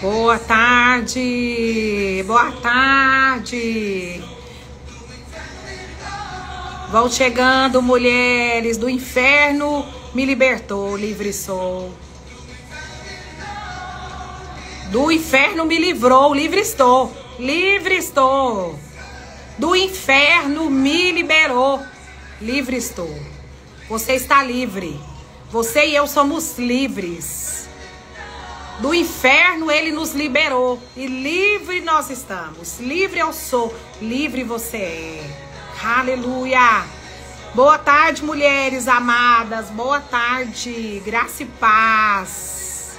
Boa tarde, boa tarde. Vão chegando, mulheres, do inferno me libertou, livre sou. Do inferno me livrou, livre estou, livre estou. Do inferno me liberou, livre estou. Você está livre, você e eu somos livres. Do inferno ele nos liberou e livre nós estamos. Livre eu sou, livre você é. Aleluia. Boa tarde, mulheres amadas. Boa tarde, graça e paz.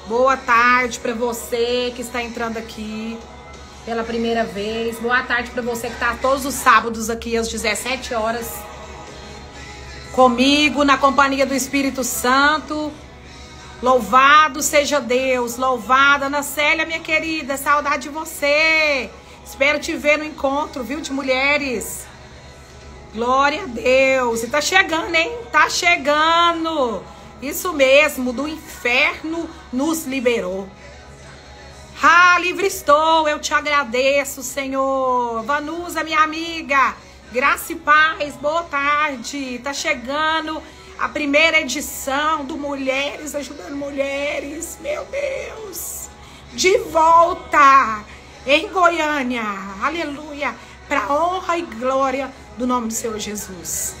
Boa tarde para você que está entrando aqui pela primeira vez. Boa tarde para você que está todos os sábados aqui às 17 horas comigo, na companhia do Espírito Santo. Louvado seja Deus, louvada Ana Célia, minha querida, saudade de você. Espero te ver no encontro, viu, de mulheres. Glória a Deus. E tá chegando, hein? Tá chegando. Isso mesmo, do inferno nos liberou. Ah, livre estou, eu te agradeço, Senhor. Vanusa, minha amiga, graça e paz, boa tarde. Tá chegando a primeira edição do Mulheres Ajudando Mulheres, meu Deus, de volta em Goiânia, aleluia, para a honra e glória do nome do Senhor Jesus.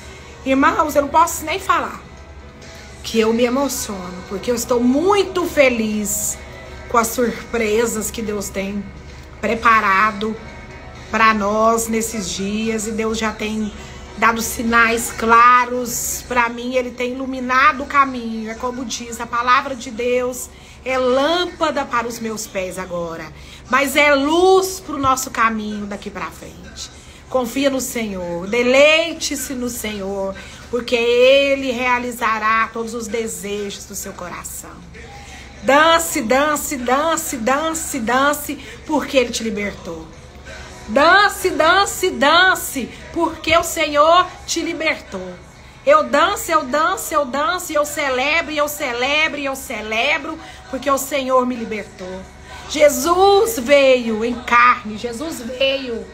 Irmãos, eu não posso nem falar, que eu me emociono, porque eu estou muito feliz com as surpresas que Deus tem preparado para nós nesses dias, e Deus já tem dado sinais claros para mim, ele tem iluminado o caminho. É como diz a palavra de Deus, é lâmpada para os meus pés agora, mas é luz para o nosso caminho daqui para frente. Confia no Senhor, deleite-se no Senhor, porque ele realizará todos os desejos do seu coração. Dance, dance, dance, dance, dance, porque ele te libertou. Dance, dance, dance, porque o Senhor te libertou. Eu danço, eu danço, eu danço, e eu celebro, e eu celebro, e eu celebro, porque o Senhor me libertou. Jesus veio em carne, Jesus veio.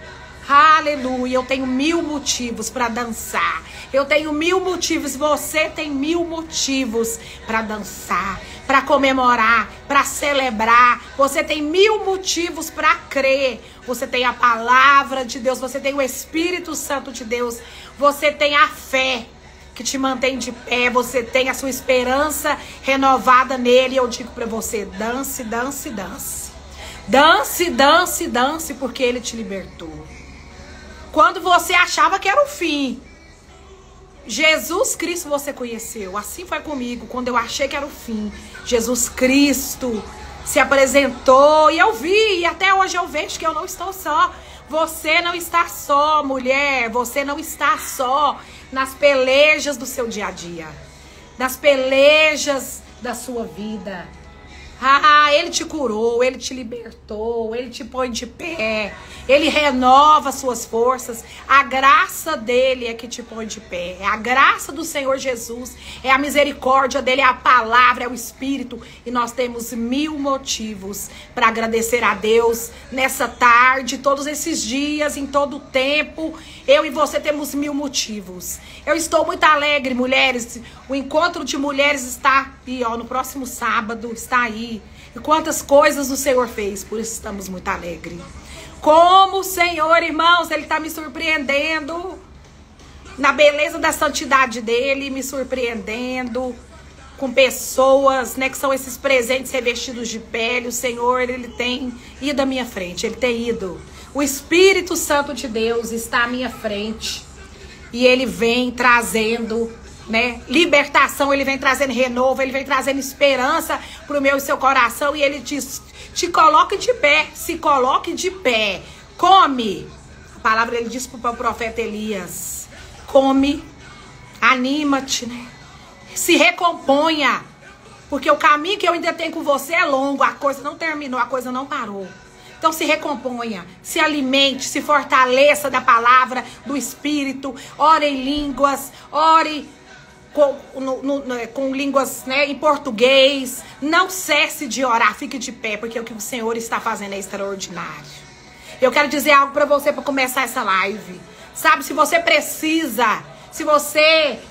Aleluia, eu tenho 1000 motivos para dançar. Eu tenho 1000 motivos, você tem 1000 motivos para dançar, para comemorar, para celebrar. Você tem 1000 motivos para crer. Você tem a palavra de Deus, você tem o Espírito Santo de Deus, você tem a fé que te mantém de pé, você tem a sua esperança renovada nele. Eu digo para você, dance, dance, dance. Dance, dance, dance, porque ele te libertou. Quando você achava que era o fim, Jesus Cristo você conheceu. Assim foi comigo, quando eu achei que era o fim, Jesus Cristo se apresentou e eu vi, e até hoje eu vejo que eu não estou só. Você não está só, mulher, você não está só nas pelejas do seu dia a dia, nas pelejas da sua vida. Ah, ele te curou, ele te libertou, ele te põe de pé, ele renova suas forças. A graça dele é que te põe de pé, é a graça do Senhor Jesus, é a misericórdia dele, é a palavra, é o Espírito. E nós temos 1000 motivos para agradecer a Deus nessa tarde, todos esses dias, em todo o tempo. Eu e você temos 1000 motivos. Eu estou muito alegre, mulheres. O encontro de mulheres está aí, ó, no próximo sábado, está aí. E quantas coisas o Senhor fez, por isso estamos muito alegres. Como o Senhor, irmãos, ele está me surpreendendo na beleza da santidade dele, me surpreendendo com pessoas, né, que são esses presentes revestidos de pele. O Senhor, ele tem ido à minha frente, ele tem ido. O Espírito Santo de Deus está à minha frente e ele vem trazendo, né, libertação, ele vem trazendo renovo, ele vem trazendo esperança para o meu e seu coração. E ele diz, te coloque de pé, se coloque de pé, come. A palavra ele diz para o profeta Elias, come, anima-te, né? Se recomponha, porque o caminho que eu ainda tenho com você é longo, a coisa não terminou, a coisa não parou. Então se recomponha, se alimente, se fortaleça da palavra, do Espírito, ore em línguas, ore com línguas, né, em português. Não cesse de orar, fique de pé, porque o que o Senhor está fazendo é extraordinário. Eu quero dizer algo para você para começar essa live. Sabe, se você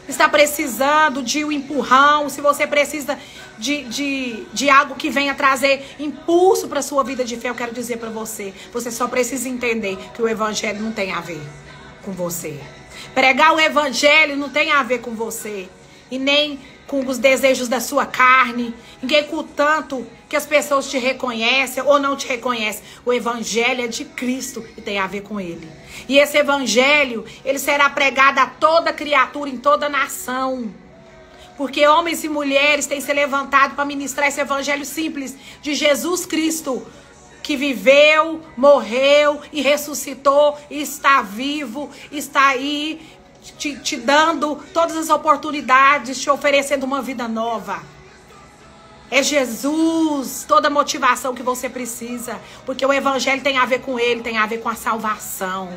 está precisando de um empurrão, se você precisa de algo que venha trazer impulso para sua vida de fé, eu quero dizer para você, você só precisa entender que o evangelho não tem a ver com você. Pregar o evangelho não tem a ver com você. E nem com os desejos da sua carne. Ninguém com o tanto que as pessoas te reconhecem ou não te reconhecem. O evangelho é de Cristo e tem a ver com ele. E esse evangelho, ele será pregado a toda criatura, em toda nação. Porque homens e mulheres têm se levantado para ministrar esse evangelho simples de Jesus Cristo, que viveu, morreu e ressuscitou, e está vivo, está aí te dando todas as oportunidades, te oferecendo uma vida nova. É Jesus, toda a motivação que você precisa, porque o evangelho tem a ver com ele, tem a ver com a salvação.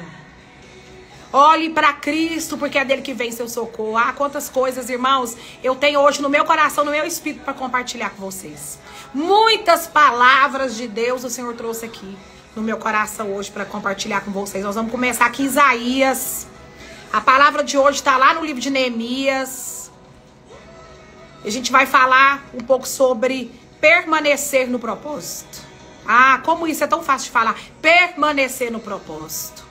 Olhe para Cristo, porque é dele que vem seu socorro. Ah, quantas coisas, irmãos, eu tenho hoje no meu coração, no meu espírito, para compartilhar com vocês. Muitas palavras de Deus o Senhor trouxe aqui no meu coração hoje para compartilhar com vocês. Nós vamos começar aqui em Isaías. A palavra de hoje está lá no livro de Neemias. A gente vai falar um pouco sobre permanecer no propósito. Ah, como isso é tão fácil de falar. Permanecer no propósito.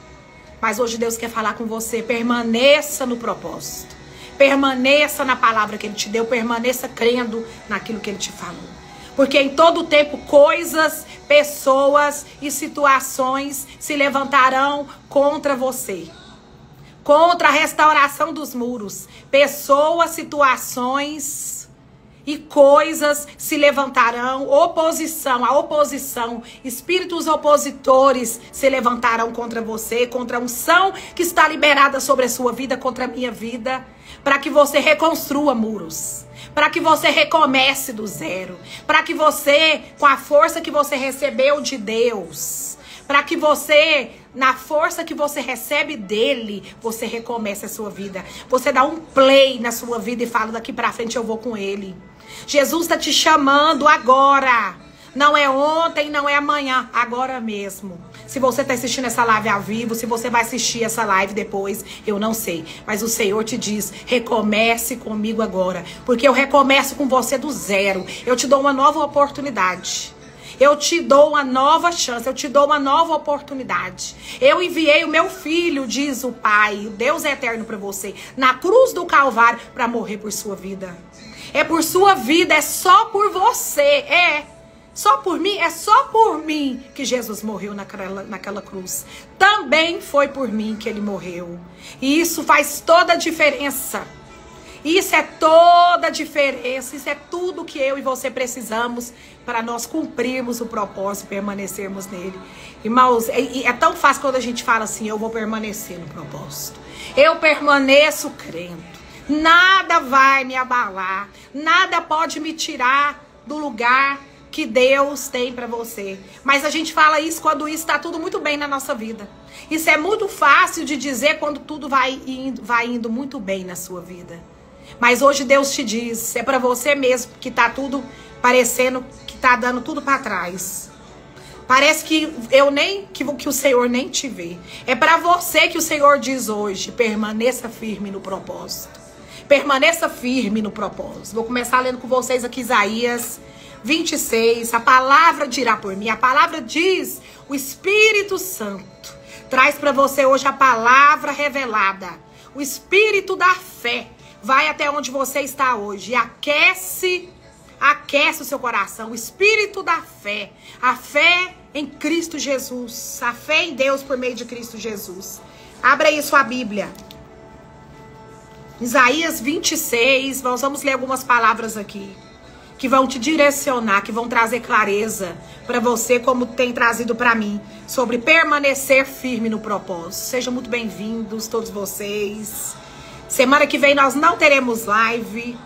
Mas hoje Deus quer falar com você. Permaneça no propósito. Permaneça na palavra que Ele te deu. Permaneça crendo naquilo que Ele te falou. Porque em todo tempo coisas, pessoas e situações se levantarão contra você. Contra a restauração dos muros. Pessoas, situações e coisas se levantarão. Oposição, a oposição. Espíritos opositores se levantarão contra você. Contra a unção que está liberada sobre a sua vida, contra a minha vida. Para que você reconstrua muros. Para que você recomece do zero. Para que você, com a força que você recebeu de Deus, para que você, na força que você recebe dele, você recomece a sua vida. Você dá um play na sua vida e fala, daqui pra frente eu vou com ele. Jesus está te chamando agora. Não é ontem, não é amanhã, agora mesmo. Se você está assistindo essa live ao vivo, se você vai assistir essa live depois, eu não sei. Mas o Senhor te diz, recomece comigo agora. Porque eu recomeço com você do zero. Eu te dou uma nova oportunidade. Eu te dou uma nova chance, eu te dou uma nova oportunidade. Eu enviei o meu filho, diz o Pai, o Deus é eterno para você, na cruz do Calvário para morrer por sua vida. É por sua vida, é só por você, só por mim, é só por mim que Jesus morreu naquela cruz. Também foi por mim que ele morreu. E isso faz toda a diferença. Isso é toda a diferença, isso é tudo que eu e você precisamos para nós cumprirmos o propósito e permanecermos nele. Irmãos, é tão fácil quando a gente fala assim, eu vou permanecer no propósito. Eu permaneço crendo. Nada vai me abalar, nada pode me tirar do lugar que Deus tem para você. Mas a gente fala isso quando isso está tudo muito bem na nossa vida. Isso é muito fácil de dizer quando tudo vai indo muito bem na sua vida. Mas hoje Deus te diz, é para você mesmo que tá tudo parecendo que tá dando tudo para trás. Parece que que o Senhor nem te vê. É para você que o Senhor diz hoje, permaneça firme no propósito. Permaneça firme no propósito. Vou começar lendo com vocês aqui Isaías 26. A palavra dirá por mim. A palavra diz, o Espírito Santo traz para você hoje a palavra revelada. O Espírito da fé vai até onde você está hoje e aquece o seu coração. O Espírito da fé. A fé em Cristo Jesus. A fé em Deus por meio de Cristo Jesus. Abra aí sua Bíblia. Isaías 26. Nós vamos ler algumas palavras aqui que vão te direcionar, que vão trazer clareza para você, como tem trazido para mim, sobre permanecer firme no propósito. Sejam muito bem-vindos todos vocês. Semana que vem nós não teremos live.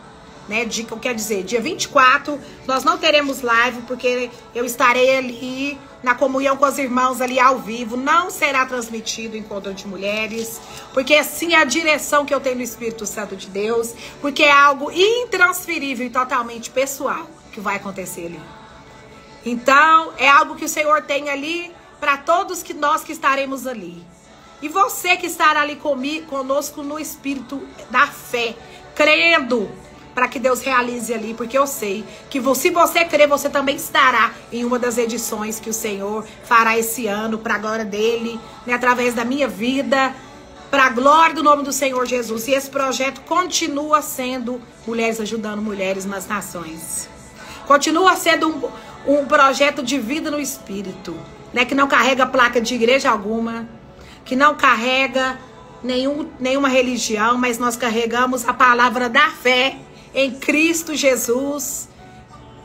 né? Quer dizer, dia 24, nós não teremos live, porque eu estarei ali na comunhão com os irmãos ali ao vivo. Não será transmitido o encontro de mulheres, porque assim é a direção que eu tenho no Espírito Santo de Deus, porque é algo intransferível e totalmente pessoal que vai acontecer ali. Então, é algo que o Senhor tem ali para todos nós que estaremos ali. E você que estará ali conosco no espírito da fé, crendo para que Deus realize ali, porque eu sei que se você crer, você também estará em uma das edições que o Senhor fará esse ano, para a glória dele, né, através da minha vida, para a glória do nome do Senhor Jesus. E esse projeto continua sendo Mulheres Ajudando Mulheres nas Nações. Continua sendo um projeto de vida no Espírito, né, que não carrega placa de igreja alguma, que não carrega nenhuma religião, mas nós carregamos a palavra da fé em Cristo Jesus,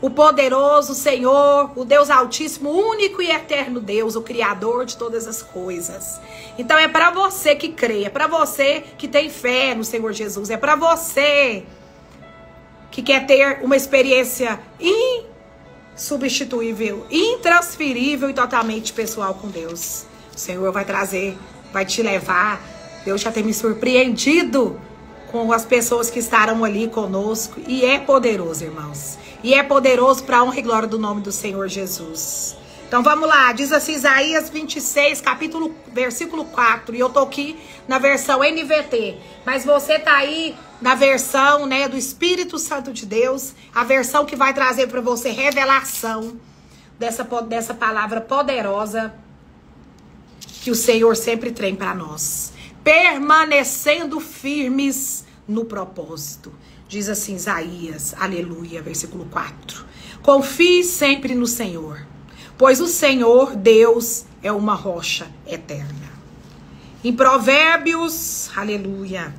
o poderoso Senhor, o Deus Altíssimo, único e eterno Deus, o Criador de todas as coisas. Então é para você que crê, é para você que tem fé no Senhor Jesus, é para você que quer ter uma experiência insubstituível, intransferível e totalmente pessoal com Deus. O Senhor vai trazer, vai te levar. Deus já tem me surpreendido com as pessoas que estarão ali conosco. E é poderoso, irmãos. E é poderoso para a honra e glória do nome do Senhor Jesus. Então vamos lá. Diz assim, Isaías 26, versículo 4. E eu tô aqui na versão NVT. Mas você tá aí na versão, né, do Espírito Santo de Deus. A versão que vai trazer para você revelação dessa palavra poderosa que o Senhor sempre tem para nós. Permanecendo firmes no propósito. Diz assim Isaías, aleluia, versículo 4. Confie sempre no Senhor, pois o Senhor Deus é uma rocha eterna. Em Provérbios, aleluia,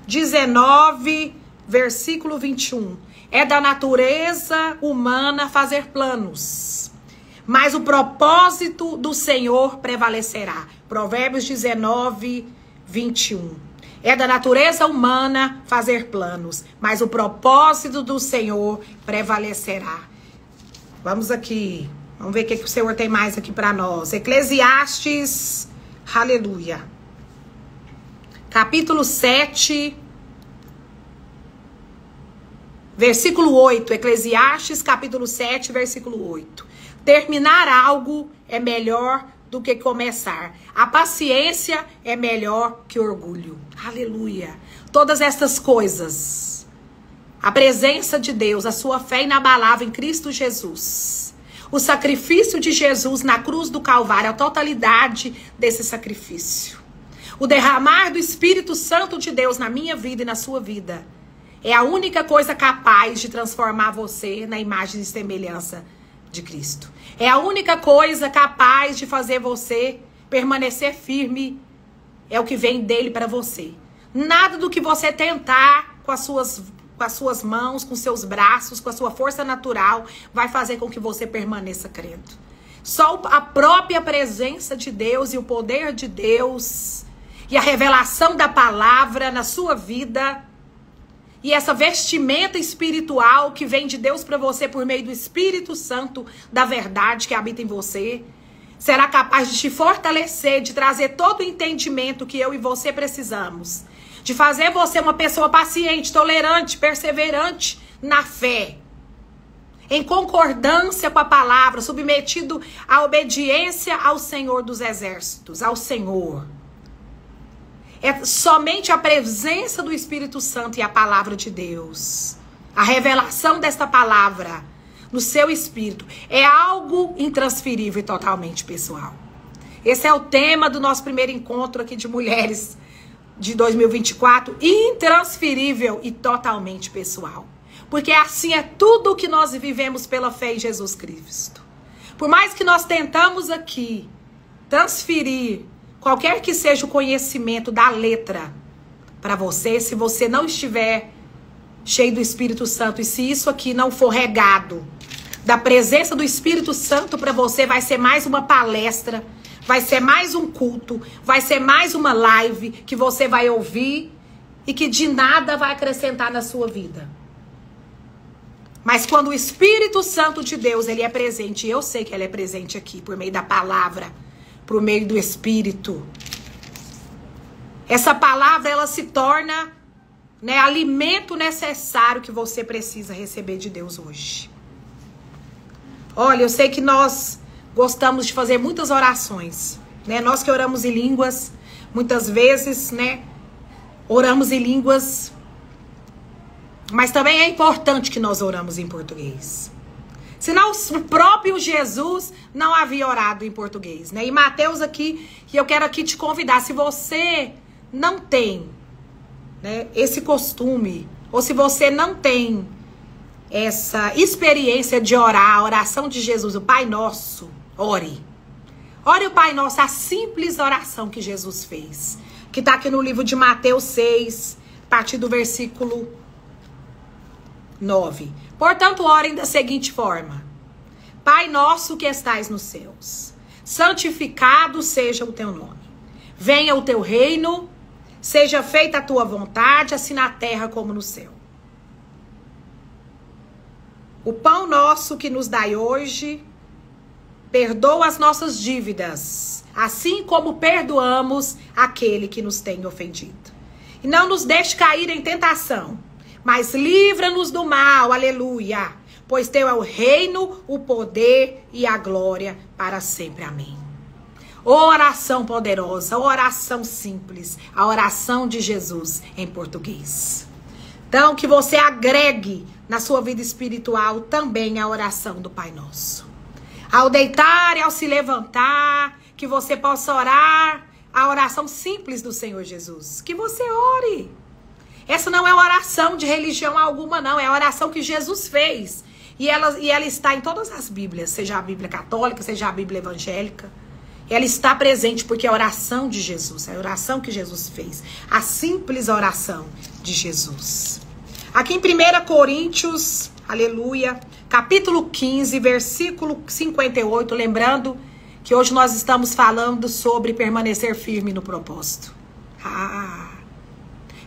19, versículo 21. É da natureza humana fazer planos, mas o propósito do Senhor prevalecerá. Provérbios 19, 21. É da natureza humana fazer planos, mas o propósito do Senhor prevalecerá. Vamos aqui. Vamos ver o que o Senhor tem mais aqui para nós. Eclesiastes, aleluia. Capítulo 7, versículo 8. Eclesiastes, capítulo 7, versículo 8. Terminar algo é melhor do que começar. A paciência é melhor que orgulho. Aleluia. Todas estas coisas, a presença de Deus, a sua fé inabalável em Cristo Jesus, o sacrifício de Jesus na cruz do Calvário, a totalidade desse sacrifício, o derramar do Espírito Santo de Deus na minha vida e na sua vida, é a única coisa capaz de transformar você na imagem e semelhança de Cristo. É a única coisa capaz de fazer você permanecer firme. É o que vem dele para você. Nada do que você tentar com as suas mãos, com seus braços, com a sua força natural, vai fazer com que você permaneça crendo. Só a própria presença de Deus e o poder de Deus e a revelação da palavra na sua vida e essa vestimenta espiritual que vem de Deus para você por meio do Espírito Santo da verdade que habita em você, será capaz de te fortalecer, de trazer todo o entendimento que eu e você precisamos, de fazer você uma pessoa paciente, tolerante, perseverante na fé, em concordância com a palavra, submetido à obediência ao Senhor dos Exércitos, ao Senhor. É somente a presença do Espírito Santo e a palavra de Deus, a revelação desta palavra no seu espírito, é algo intransferível e totalmente pessoal. Esse é o tema do nosso primeiro encontro aqui de mulheres de 2024, intransferível e totalmente pessoal. Porque assim é tudo o que nós vivemos pela fé em Jesus Cristo. Por mais que nós tentamos aqui transferir qualquer que seja o conhecimento da letra para você, se você não estiver cheio do Espírito Santo e se isso aqui não for regado da presença do Espírito Santo para você, vai ser mais uma palestra, vai ser mais um culto, vai ser mais uma live que você vai ouvir e que de nada vai acrescentar na sua vida. Mas quando o Espírito Santo de Deus, ele é presente, e eu sei que ele é presente aqui, por meio da palavra, por meio do Espírito. Essa palavra, ela se torna, né, alimento necessário que você precisa receber de Deus hoje. Olha, eu sei que nós gostamos de fazer muitas orações, né? Nós que oramos em línguas, muitas vezes, né, oramos em línguas, mas também é importante que nós oramos em português. Senão o próprio Jesus não havia orado em português, né? E Mateus aqui, e eu quero aqui te convidar, se você não tem, né, esse costume, ou se você não tem essa experiência de orar, a oração de Jesus, o Pai Nosso, ore. Ore o Pai Nosso, a simples oração que Jesus fez, que está aqui no livro de Mateus 6, a partir do versículo 9. Portanto, orem da seguinte forma: Pai nosso que estais nos céus, santificado seja o teu nome. Venha o teu reino, seja feita a tua vontade, assim na terra como no céu. O pão nosso que nos dai hoje, perdoa as nossas dívidas, assim como perdoamos aquele que nos tem ofendido. E não nos deixe cair em tentação, mas livra-nos do mal, aleluia. Pois teu é o reino, o poder e a glória para sempre, amém. Oração poderosa, oração simples, a oração de Jesus em português. Então, que você agregue na sua vida espiritual também a oração do Pai Nosso. Ao deitar e ao se levantar, que você possa orar a oração simples do Senhor Jesus. Que você ore. Essa não é uma oração de religião alguma, não. É a oração que Jesus fez. E ela está em todas as Bíblias, seja a Bíblia católica, seja a Bíblia evangélica. Ela está presente porque é a oração de Jesus, é a oração que Jesus fez. A simples oração de Jesus. Aqui em 1 Coríntios, aleluia, capítulo 15, versículo 58, lembrando que hoje nós estamos falando sobre permanecer firme no propósito.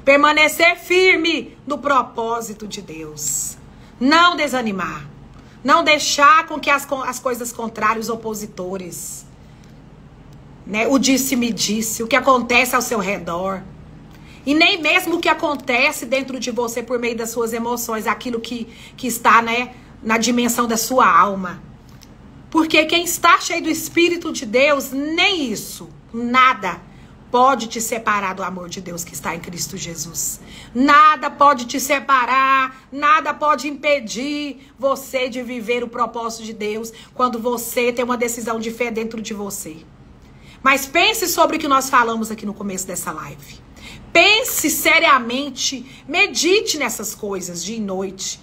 Permanecer firme no propósito de Deus. Não desanimar. Não deixar com que as coisas contrárias, os opositores, né, o disse-me disse, o que acontece ao seu redor. E nem mesmo o que acontece dentro de você por meio das suas emoções, aquilo que está, né, na dimensão da sua alma. Porque quem está cheio do Espírito de Deus, nem isso, nada pode te separar do amor de Deus que está em Cristo Jesus. Nada pode te separar, nada pode impedir você de viver o propósito de Deus quando você tem uma decisão de fé dentro de você. Mas pense sobre o que nós falamos aqui no começo dessa live. Pense seriamente, medite nessas coisas dia e noite.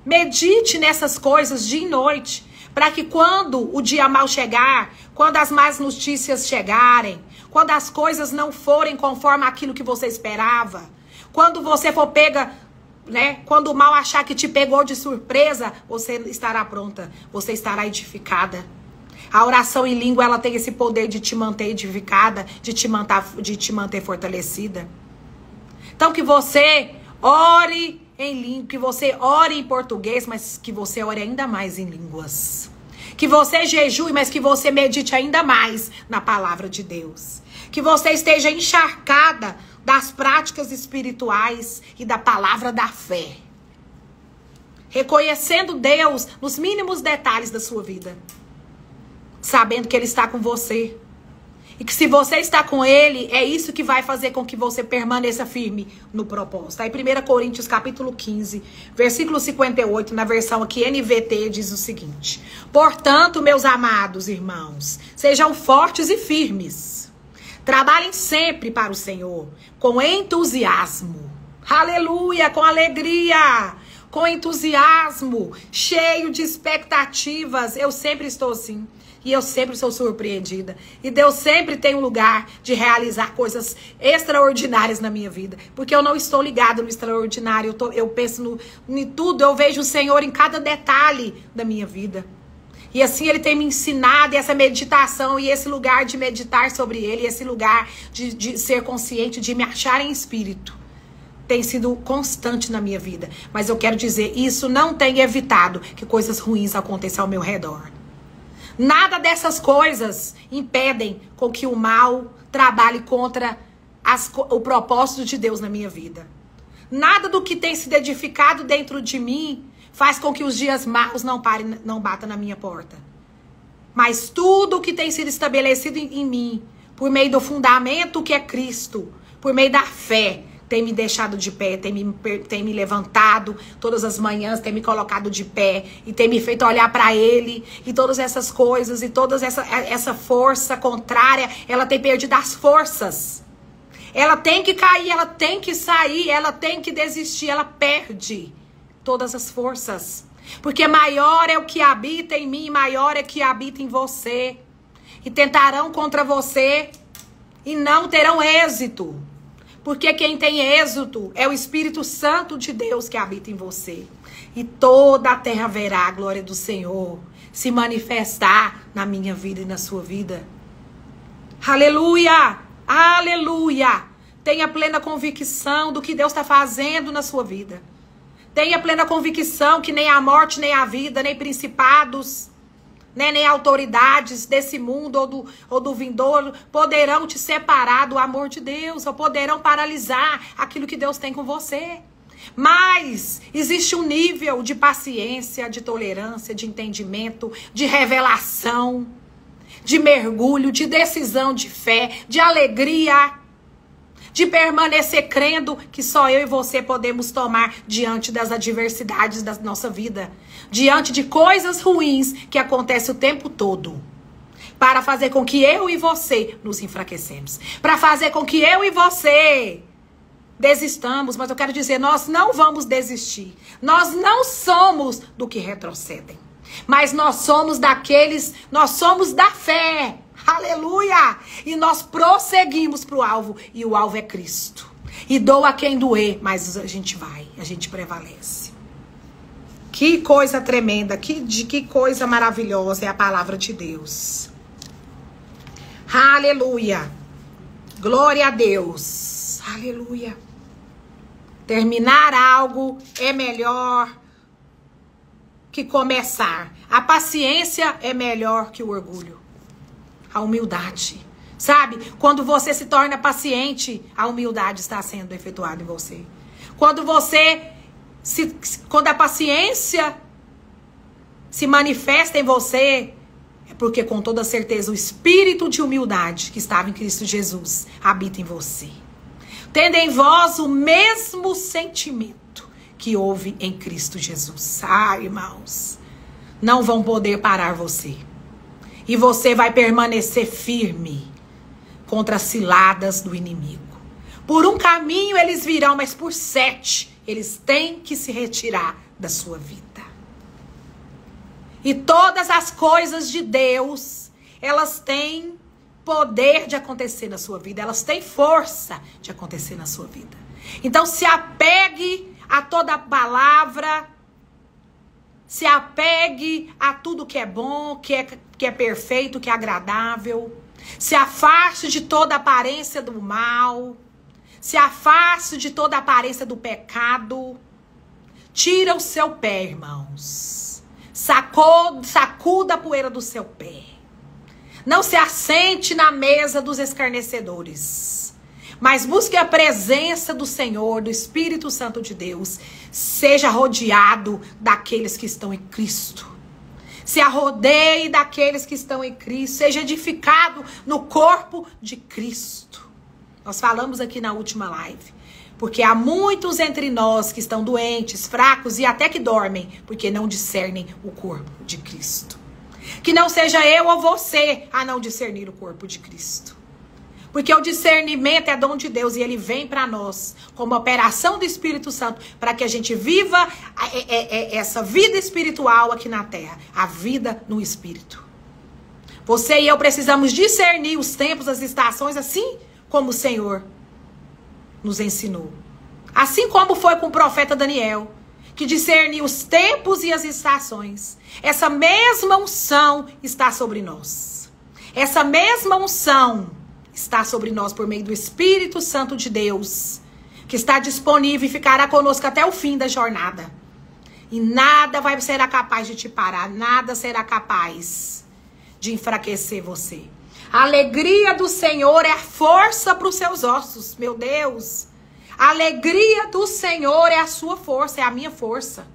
Medite nessas coisas dia e noite. Para que quando o dia mal chegar, quando as más notícias chegarem, quando as coisas não forem conforme aquilo que você esperava, quando você for pega, né, quando o mal achar que te pegou de surpresa, você estará pronta, você estará edificada. A oração em língua, ela tem esse poder de te manter edificada, de te manter fortalecida. Então que você ore em língua, que você ore em português, mas que você ore ainda mais em línguas. Que você jejue, mas que você medite ainda mais na palavra de Deus. Que você esteja encharcada das práticas espirituais e da palavra da fé. Reconhecendo Deus nos mínimos detalhes da sua vida. Sabendo que Ele está com você. E que se você está com Ele, é isso que vai fazer com que você permaneça firme no propósito. Aí 1 Coríntios capítulo 15, versículo 58, na versão aqui NVT, diz o seguinte: portanto, meus amados irmãos, sejam fortes e firmes. Trabalhem sempre para o Senhor, com entusiasmo. Aleluia, com alegria, com entusiasmo, cheio de expectativas. Eu sempre estou assim. E eu sempre sou surpreendida. E Deus sempre tem um lugar de realizar coisas extraordinárias na minha vida. Porque eu não estou ligado no extraordinário. Eu penso em tudo. Eu vejo o Senhor em cada detalhe da minha vida. E assim Ele tem me ensinado. E essa meditação e esse lugar de meditar sobre Ele. E esse lugar de ser consciente, de me achar em espírito. tem sido constante na minha vida. Mas eu quero dizer, isso não tem evitado que coisas ruins aconteçam ao meu redor. Nada dessas coisas impedem com que o mal trabalhe contra o propósito de Deus na minha vida. Nada do que tem sido edificado dentro de mim faz com que os dias maus não batam na minha porta. Mas tudo que tem sido estabelecido em mim, por meio do fundamento que é Cristo, por meio da fé, tem me deixado de pé, tem me levantado todas as manhãs, tem me colocado de pé e tem me feito olhar para Ele. E todas essas coisas e toda essa força contrária, ela tem perdido as forças. Ela tem que cair, ela tem que sair, ela tem que desistir, ela perde todas as forças. Porque maior é o que habita em mim, maior é o que habita em você. E tentarão contra você e não terão êxito. Porque quem tem êxito é o Espírito Santo de Deus que habita em você. E toda a terra verá a glória do Senhor se manifestar na minha vida e na sua vida. Aleluia! Aleluia! Tenha plena convicção do que Deus está fazendo na sua vida. Tenha plena convicção que nem a morte, nem a vida, nem principados, nem autoridades desse mundo ou do vindouro poderão te separar do amor de Deus, ou poderão paralisar aquilo que Deus tem com você. Mas existe um nível de paciência, de tolerância, de entendimento, de revelação, de mergulho, de decisão, de fé, de alegria, de permanecer crendo que só eu e você podemos tomar diante das adversidades da nossa vida, diante de coisas ruins que acontecem o tempo todo, para fazer com que eu e você nos enfraquecemos, para fazer com que eu e você desistamos. Mas eu quero dizer, nós não vamos desistir, nós não somos do que retrocedem, mas nós somos nós somos da fé. Aleluia! E nós prosseguimos para o alvo. E o alvo é Cristo. E doa quem doer, mas a gente prevalece. Que coisa tremenda, que coisa maravilhosa é a palavra de Deus. Aleluia! Glória a Deus. Aleluia! Terminar algo é melhor que começar. A paciência é melhor que o orgulho. A humildade, sabe? Quando você se torna paciente, a humildade está sendo efetuada em você. Quando a paciência se manifesta em você, é porque com toda certeza o espírito de humildade que estava em Cristo Jesus habita em você. Tendo em vós o mesmo sentimento que houve em Cristo Jesus. Irmãos, não vão poder parar você. E você vai permanecer firme contra as ciladas do inimigo. Por um caminho eles virão, mas por 7 eles têm que se retirar da sua vida. E todas as coisas de Deus, elas têm poder de acontecer na sua vida. Elas têm força de acontecer na sua vida. Então se apegue a toda palavra. Se apegue a tudo que é bom, que é perfeito, que é agradável. Se afaste de toda aparência do mal. Se afaste de toda aparência do pecado. Tira o seu pé, irmãos. Sacuda a poeira do seu pé. Não se assente na mesa dos escarnecedores. Mas busque a presença do Senhor, do Espírito Santo de Deus. Seja rodeado daqueles que estão em Cristo. Se arrodeie daqueles que estão em Cristo. Seja edificado no corpo de Cristo. Nós falamos aqui na última live. Porque há muitos entre nós que estão doentes, fracos e até que dormem. Porque não discernem o corpo de Cristo. Que não seja eu ou você a não discernir o corpo de Cristo. Porque o discernimento é dom de Deus e ele vem para nós como operação do Espírito Santo para que a gente viva essa vida espiritual aqui na terra. A vida no Espírito. Você e eu precisamos discernir os tempos, as estações, assim como o Senhor nos ensinou. Assim como foi com o profeta Daniel, que discerniu os tempos e as estações. Essa mesma unção está sobre nós. Essa mesma unção está sobre nós por meio do Espírito Santo de Deus, que está disponível e ficará conosco até o fim da jornada. E nada será capaz de te parar, nada será capaz de enfraquecer você. A alegria do Senhor é a força para os seus ossos, meu Deus. A alegria do Senhor é a sua força, é a minha força.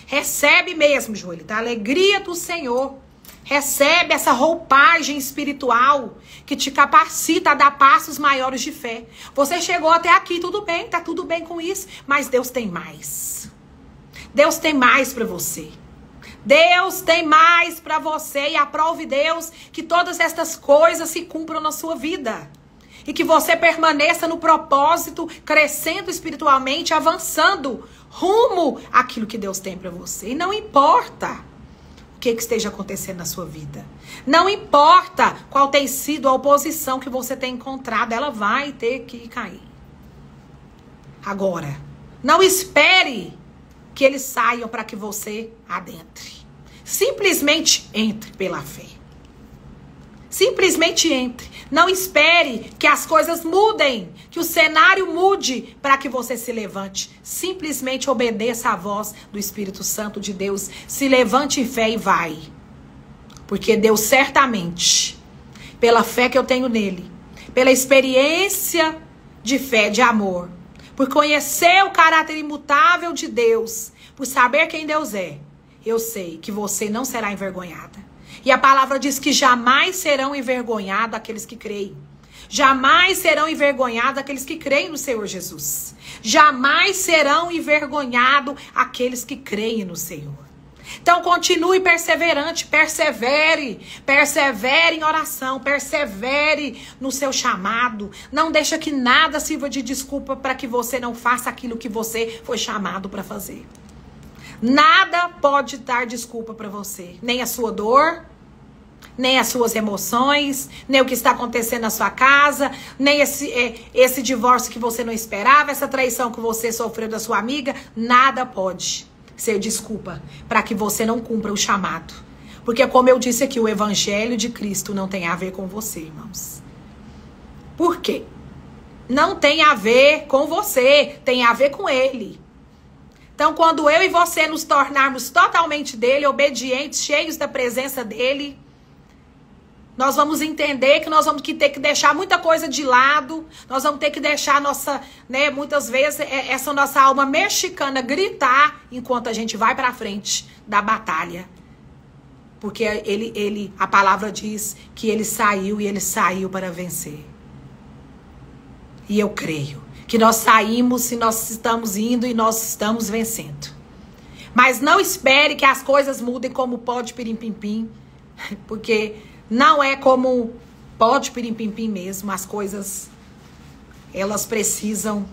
Recebe mesmo, Joelita, a alegria do Senhor. Recebe essa roupagem espiritual que te capacita a dar passos maiores de fé. Você chegou até aqui, tudo bem, tá tudo bem com isso, mas Deus tem mais. Deus tem mais para você. Deus tem mais para você e aprove Deus que todas estas coisas se cumpram na sua vida. E que você permaneça no propósito, crescendo espiritualmente, avançando rumo àquilo que Deus tem para você. E não importa o que esteja acontecendo na sua vida. Não importa qual tem sido a oposição que você tem encontrado, ela vai ter que cair. Agora, não espere que eles saiam para que você adentre. Simplesmente entre pela fé. Simplesmente entre. Não espere que as coisas mudem, que o cenário mude para que você se levante. Simplesmente obedeça à voz do Espírito Santo de Deus. Se levante em fé e vai. Porque Deus certamente, pela fé que eu tenho nele, pela experiência de fé, de amor, por conhecer o caráter imutável de Deus, por saber quem Deus é, eu sei que você não será envergonhada. E a palavra diz que jamais serão envergonhados aqueles que creem. Jamais serão envergonhados aqueles que creem no Senhor Jesus. Jamais serão envergonhados aqueles que creem no Senhor. Então continue perseverante, persevere em oração, persevere no seu chamado. Não deixa que nada sirva de desculpa para que você não faça aquilo que você foi chamado para fazer. Nada pode dar desculpa para você, nem a sua dor, nem as suas emoções, nem o que está acontecendo na sua casa, nem esse divórcio que você não esperava, essa traição que você sofreu da sua amiga. Nada pode ser desculpa para que você não cumpra o chamado. Porque, como eu disse aqui, o evangelho de Cristo não tem a ver com você, irmãos. Por quê? Não tem a ver com você, tem a ver com ele. Então, quando eu e você nos tornarmos totalmente dele, obedientes, cheios da presença dele, nós vamos entender que nós vamos ter que deixar muita coisa de lado. Nós vamos ter que deixar a nossa, muitas vezes, essa nossa alma mexicana gritar enquanto a gente vai para frente da batalha. Porque a palavra diz que ele saiu para vencer. E eu creio que nós saímos e nós estamos indo e nós estamos vencendo. Mas não espere que as coisas mudem como pode pirim-pim-pim, porque não é como pode pirim-pim-pim mesmo. As coisas, elas precisam,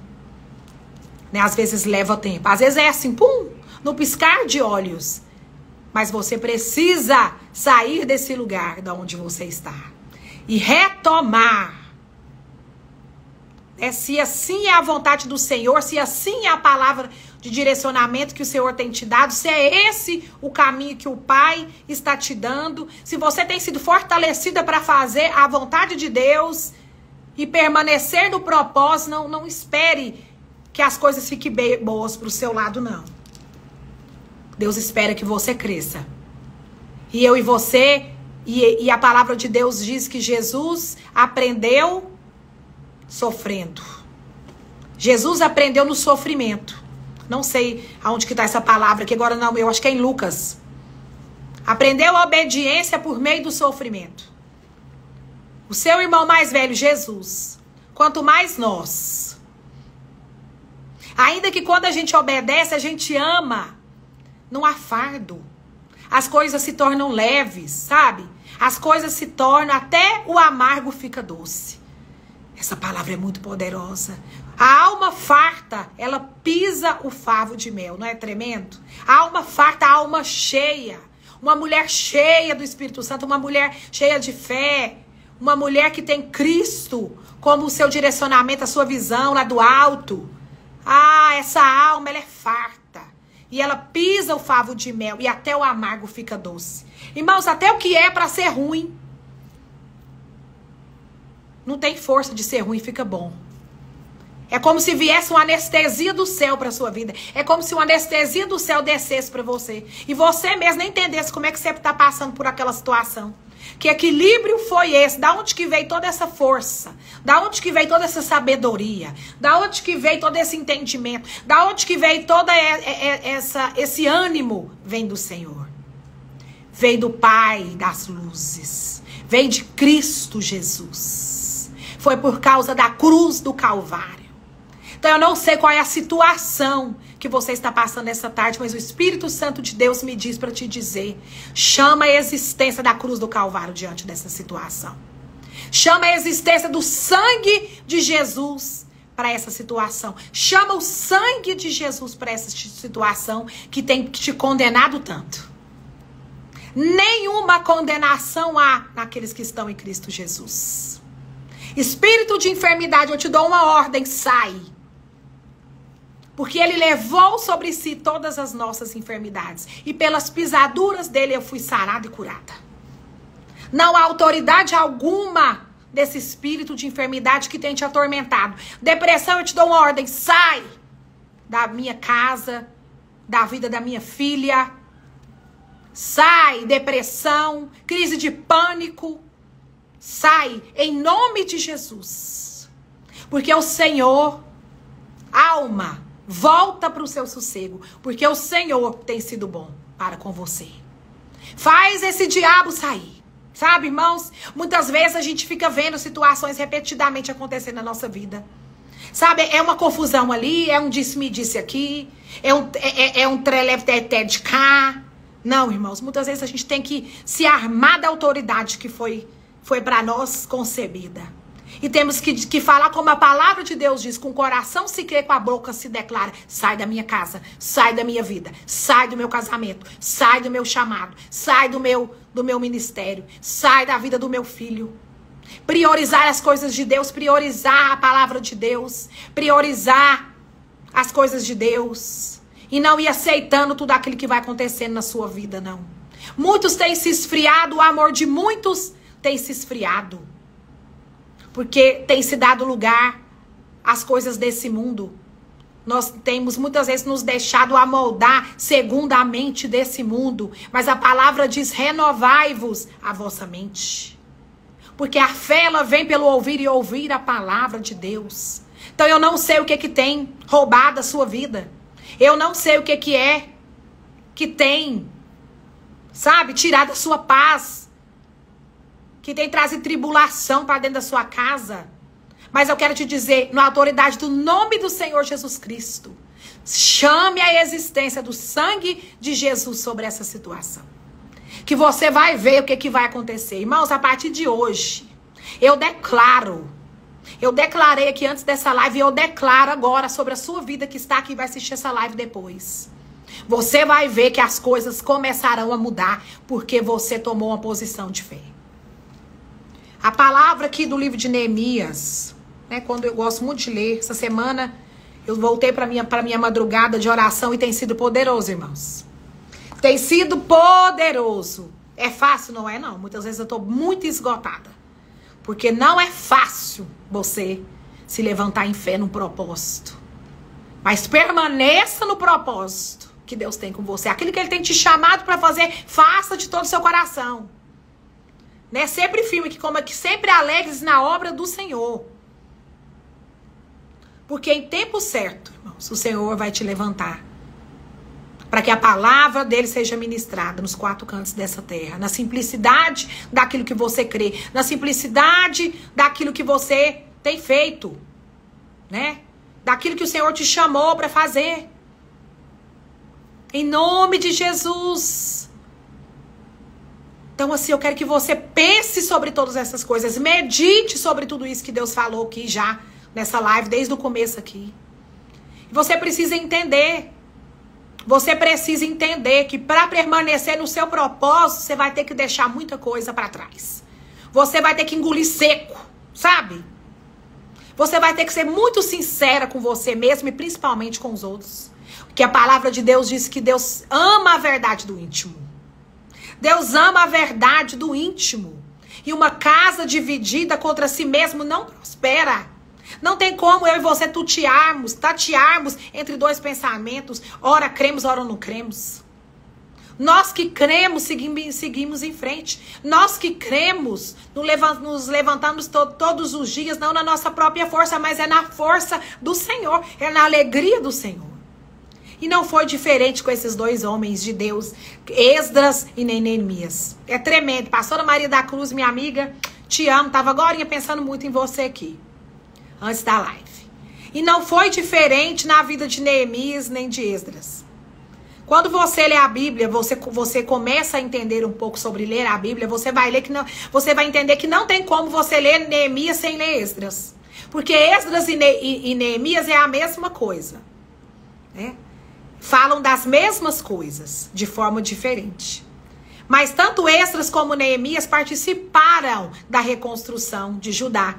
às vezes leva tempo. Às vezes é assim, pum, no piscar de olhos. Mas você precisa sair desse lugar de onde você está e retomar. Se assim é a vontade do Senhor, se assim é a palavra de direcionamento que o Senhor tem te dado, se é esse o caminho que o Pai está te dando, se você tem sido fortalecida para fazer a vontade de Deus e permanecer no propósito, não espere que as coisas fiquem boas para o seu lado, não. Deus espera que você cresça. E eu e você, e a palavra de Deus diz que Jesus aprendeu sofrendo. Jesus aprendeu no sofrimento. Não sei aonde que está essa palavra aqui agora, não, eu acho que é em Lucas. Aprendeu a obediência por meio do sofrimento. O seu irmão mais velho, Jesus, quanto mais nós. Ainda que quando a gente obedece, a gente ama, não há fardo. As coisas se tornam leves, sabe? As coisas se tornam, até o amargo fica doce. Essa palavra é muito poderosa. A alma farta, ela pisa o favo de mel, não é tremendo? A alma farta, a alma cheia. Uma mulher cheia do Espírito Santo, uma mulher cheia de fé. Uma mulher que tem Cristo como o seu direcionamento, a sua visão lá do alto. Ah, essa alma, ela é farta. E ela pisa o favo de mel e até o amargo fica doce. Irmãos, até o que é para ser ruim não tem força de ser ruim, fica bom. É como se viesse uma anestesia do céu para sua vida. É como se uma anestesia do céu descesse para você. E você mesmo nem entendesse como é que você está passando por aquela situação. Que equilíbrio foi esse? Da onde que veio toda essa força? Da onde que veio toda essa sabedoria? Da onde que veio todo esse entendimento? Da onde que veio todo esse ânimo? Vem do Senhor. Vem do Pai das luzes. Vem de Cristo Jesus. Foi por causa da cruz do Calvário. Então eu não sei qual é a situação que você está passando essa tarde, mas o Espírito Santo de Deus me diz para te dizer: chama a existência da cruz do Calvário diante dessa situação. Chama a existência do sangue de Jesus para essa situação. Chama o sangue de Jesus para essa situação que tem te condenado tanto. Nenhuma condenação há naqueles que estão em Cristo Jesus. Espírito de enfermidade, eu te dou uma ordem: sai. Porque ele levou sobre si todas as nossas enfermidades. E pelas pisaduras dele eu fui sarada e curada. Não há autoridade alguma desse espírito de enfermidade que tem te atormentado. Depressão, eu te dou uma ordem: sai da minha casa, da vida da minha filha. Sai, depressão, crise de pânico. Sai, em nome de Jesus. Porque o Senhor, alma, volta para o seu sossego, porque o Senhor tem sido bom para com você. Faz esse diabo sair. Sabe, irmãos? Muitas vezes a gente fica vendo situações repetidamente acontecendo na nossa vida. Sabe, é uma confusão ali, é um disse-me-disse aqui, é um trelé-té de cá. Não, irmãos, muitas vezes a gente tem que se armar da autoridade que foi para nós concebida. E temos que falar como a palavra de Deus diz: com o coração se crê, com a boca se declara. Sai da minha casa, sai da minha vida, sai do meu casamento, sai do meu chamado, sai do meu ministério, sai da vida do meu filho. Priorizar as coisas de Deus, priorizar a palavra de Deus, priorizar as coisas de Deus. E não ir aceitando tudo aquilo que vai acontecendo na sua vida, não. Muitos têm se esfriado, o amor de muitos tem se esfriado. Porque tem se dado lugar às coisas desse mundo. Nós temos muitas vezes nos deixado amoldar segundo a mente desse mundo. Mas a palavra diz: renovai-vos a vossa mente. Porque a fé, ela vem pelo ouvir e ouvir a palavra de Deus. Então eu não sei o que tem roubado a sua vida. Eu não sei o que é que tem, sabe, tirado a sua paz. Que tem trazido tribulação para dentro da sua casa. Mas eu quero te dizer, na autoridade do nome do Senhor Jesus Cristo, chame a existência do sangue de Jesus sobre essa situação. Que você vai ver o que vai acontecer. Irmãos, a partir de hoje, eu declarei aqui antes dessa live, e eu declaro agora sobre a sua vida que está aqui e vai assistir essa live depois. Você vai ver que as coisas começarão a mudar, porque você tomou uma posição de fé. A palavra aqui do livro de Neemias, né, quando eu gosto muito de ler, essa semana eu voltei para minha madrugada de oração e tem sido poderoso, irmãos. Tem sido poderoso. É fácil? Não é, não. Muitas vezes eu estou muito esgotada. Porque não é fácil você se levantar em fé num propósito. Mas permaneça no propósito que Deus tem com você. Aquilo que Ele tem te chamado para fazer, faça de todo o seu coração. Né? Sempre firme, que sempre alegres na obra do Senhor. Porque em tempo certo, irmãos, o Senhor vai te levantar. Para que a palavra dele seja ministrada nos quatro cantos dessa terra. Na simplicidade daquilo que você crê. Na simplicidade daquilo que você tem feito. Né? Daquilo que o Senhor te chamou para fazer. Em nome de Jesus. Então, assim, eu quero que você pense sobre todas essas coisas. Medite sobre tudo isso que Deus falou aqui já nessa live, desde o começo aqui. Você precisa entender. Você precisa entender que para permanecer no seu propósito, você vai ter que deixar muita coisa para trás. Você vai ter que engolir seco, sabe? Você vai ter que ser muito sincera com você mesmo e principalmente com os outros. Porque a palavra de Deus diz que Deus ama a verdade do íntimo. Deus ama a verdade do íntimo. E uma casa dividida contra si mesmo não prospera. Não tem como eu e você tatearmos entre dois pensamentos. Ora cremos, ora não cremos. Nós que cremos, seguimos em frente. Nós que cremos, nos levantamos todos os dias, não na nossa própria força, mas é na força do Senhor, é na alegria do Senhor. E não foi diferente com esses dois homens de Deus, Esdras e Neemias. É tremendo. Pastora Maria da Cruz, minha amiga, te amo. Tava agora pensando muito em você aqui, antes da live. E não foi diferente na vida de Neemias nem de Esdras. Quando você lê a Bíblia, você começa a entender um pouco sobre ler a Bíblia, você vai entender que não tem como você ler Neemias sem ler Esdras. Porque Esdras e Neemias é a mesma coisa, né? Falam das mesmas coisas, de forma diferente. Mas tanto Esdras como Neemias participaram da reconstrução de Judá,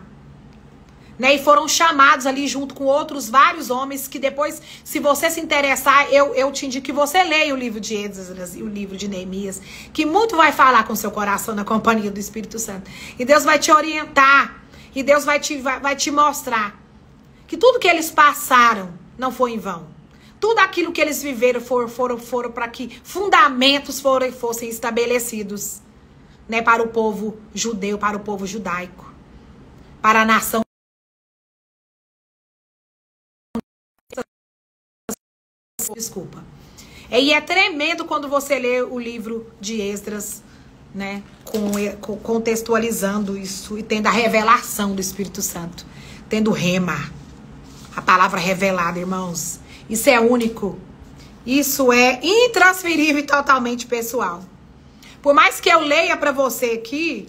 né? E foram chamados ali junto com outros vários homens que depois, se você se interessar, eu te indico que você leia o livro de Esdras e o livro de Neemias, que muito vai falar com seu coração na companhia do Espírito Santo. E Deus vai te orientar, e Deus vai te mostrar que tudo que eles passaram não foi em vão. Tudo aquilo que eles viveram foram para que fundamentos fossem estabelecidos, né, para o povo judeu, para o povo judaico, para a nação. Desculpa. E é tremendo quando você lê o livro de Esdras, né, contextualizando isso e tendo a revelação do Espírito Santo, tendo rema, a palavra revelada, irmãos. Isso é único. Isso é intransferível e totalmente pessoal. Por mais que eu leia para você aqui,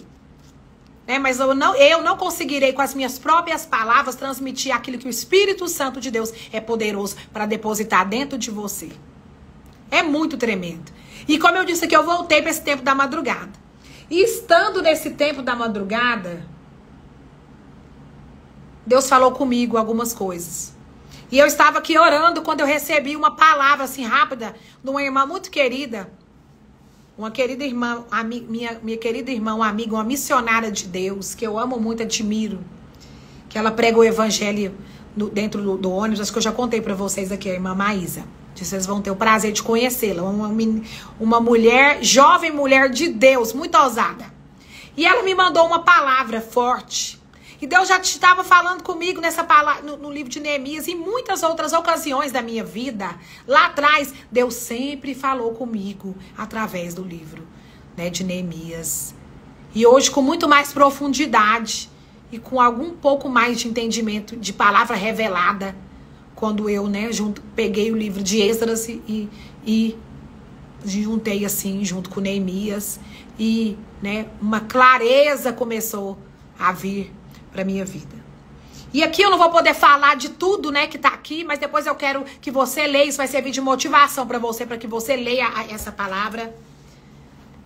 né, mas eu não conseguirei com as minhas próprias palavras transmitir aquilo que o Espírito Santo de Deus é poderoso para depositar dentro de você. É muito tremendo. E como eu disse aqui, eu voltei para esse tempo da madrugada. E estando nesse tempo da madrugada, Deus falou comigo algumas coisas. E eu estava aqui orando quando eu recebi uma palavra assim rápida de uma irmã muito querida. Uma querida irmã, minha querida irmã, uma amiga, uma missionária de Deus, que eu amo muito, admiro. Que ela prega o evangelho dentro do ônibus. Acho que eu já contei para vocês aqui, a irmã Maísa. Vocês vão ter o prazer de conhecê-la. Uma mulher, jovem mulher de Deus, muito ousada. E ela me mandou uma palavra forte. E Deus já estava falando comigo nessa palavra, no livro de Neemias, e em muitas outras ocasiões da minha vida. Lá atrás, Deus sempre falou comigo através do livro, né, de Neemias. E hoje, com muito mais profundidade e com algum pouco mais de entendimento de palavra revelada, quando eu, né, peguei o livro de Esdras e juntei assim, junto com Neemias, e, né, uma clareza começou a vir para minha vida. E aqui eu não vou poder falar de tudo, né, que tá aqui, mas depois eu quero que você leia, isso vai servir de motivação para que você leia essa palavra.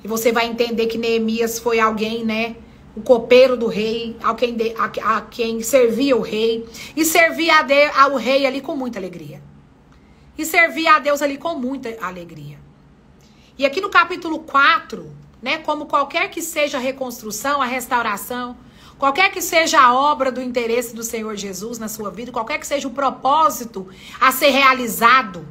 E você vai entender que Neemias foi alguém, né, o copeiro do rei, a quem servia o rei, e servia ao rei ali com muita alegria. E servia a Deus ali com muita alegria. E aqui no capítulo 4, né, como qualquer que seja a reconstrução, a restauração, qualquer que seja a obra do interesse do Senhor Jesus na sua vida, qualquer que seja o propósito a ser realizado,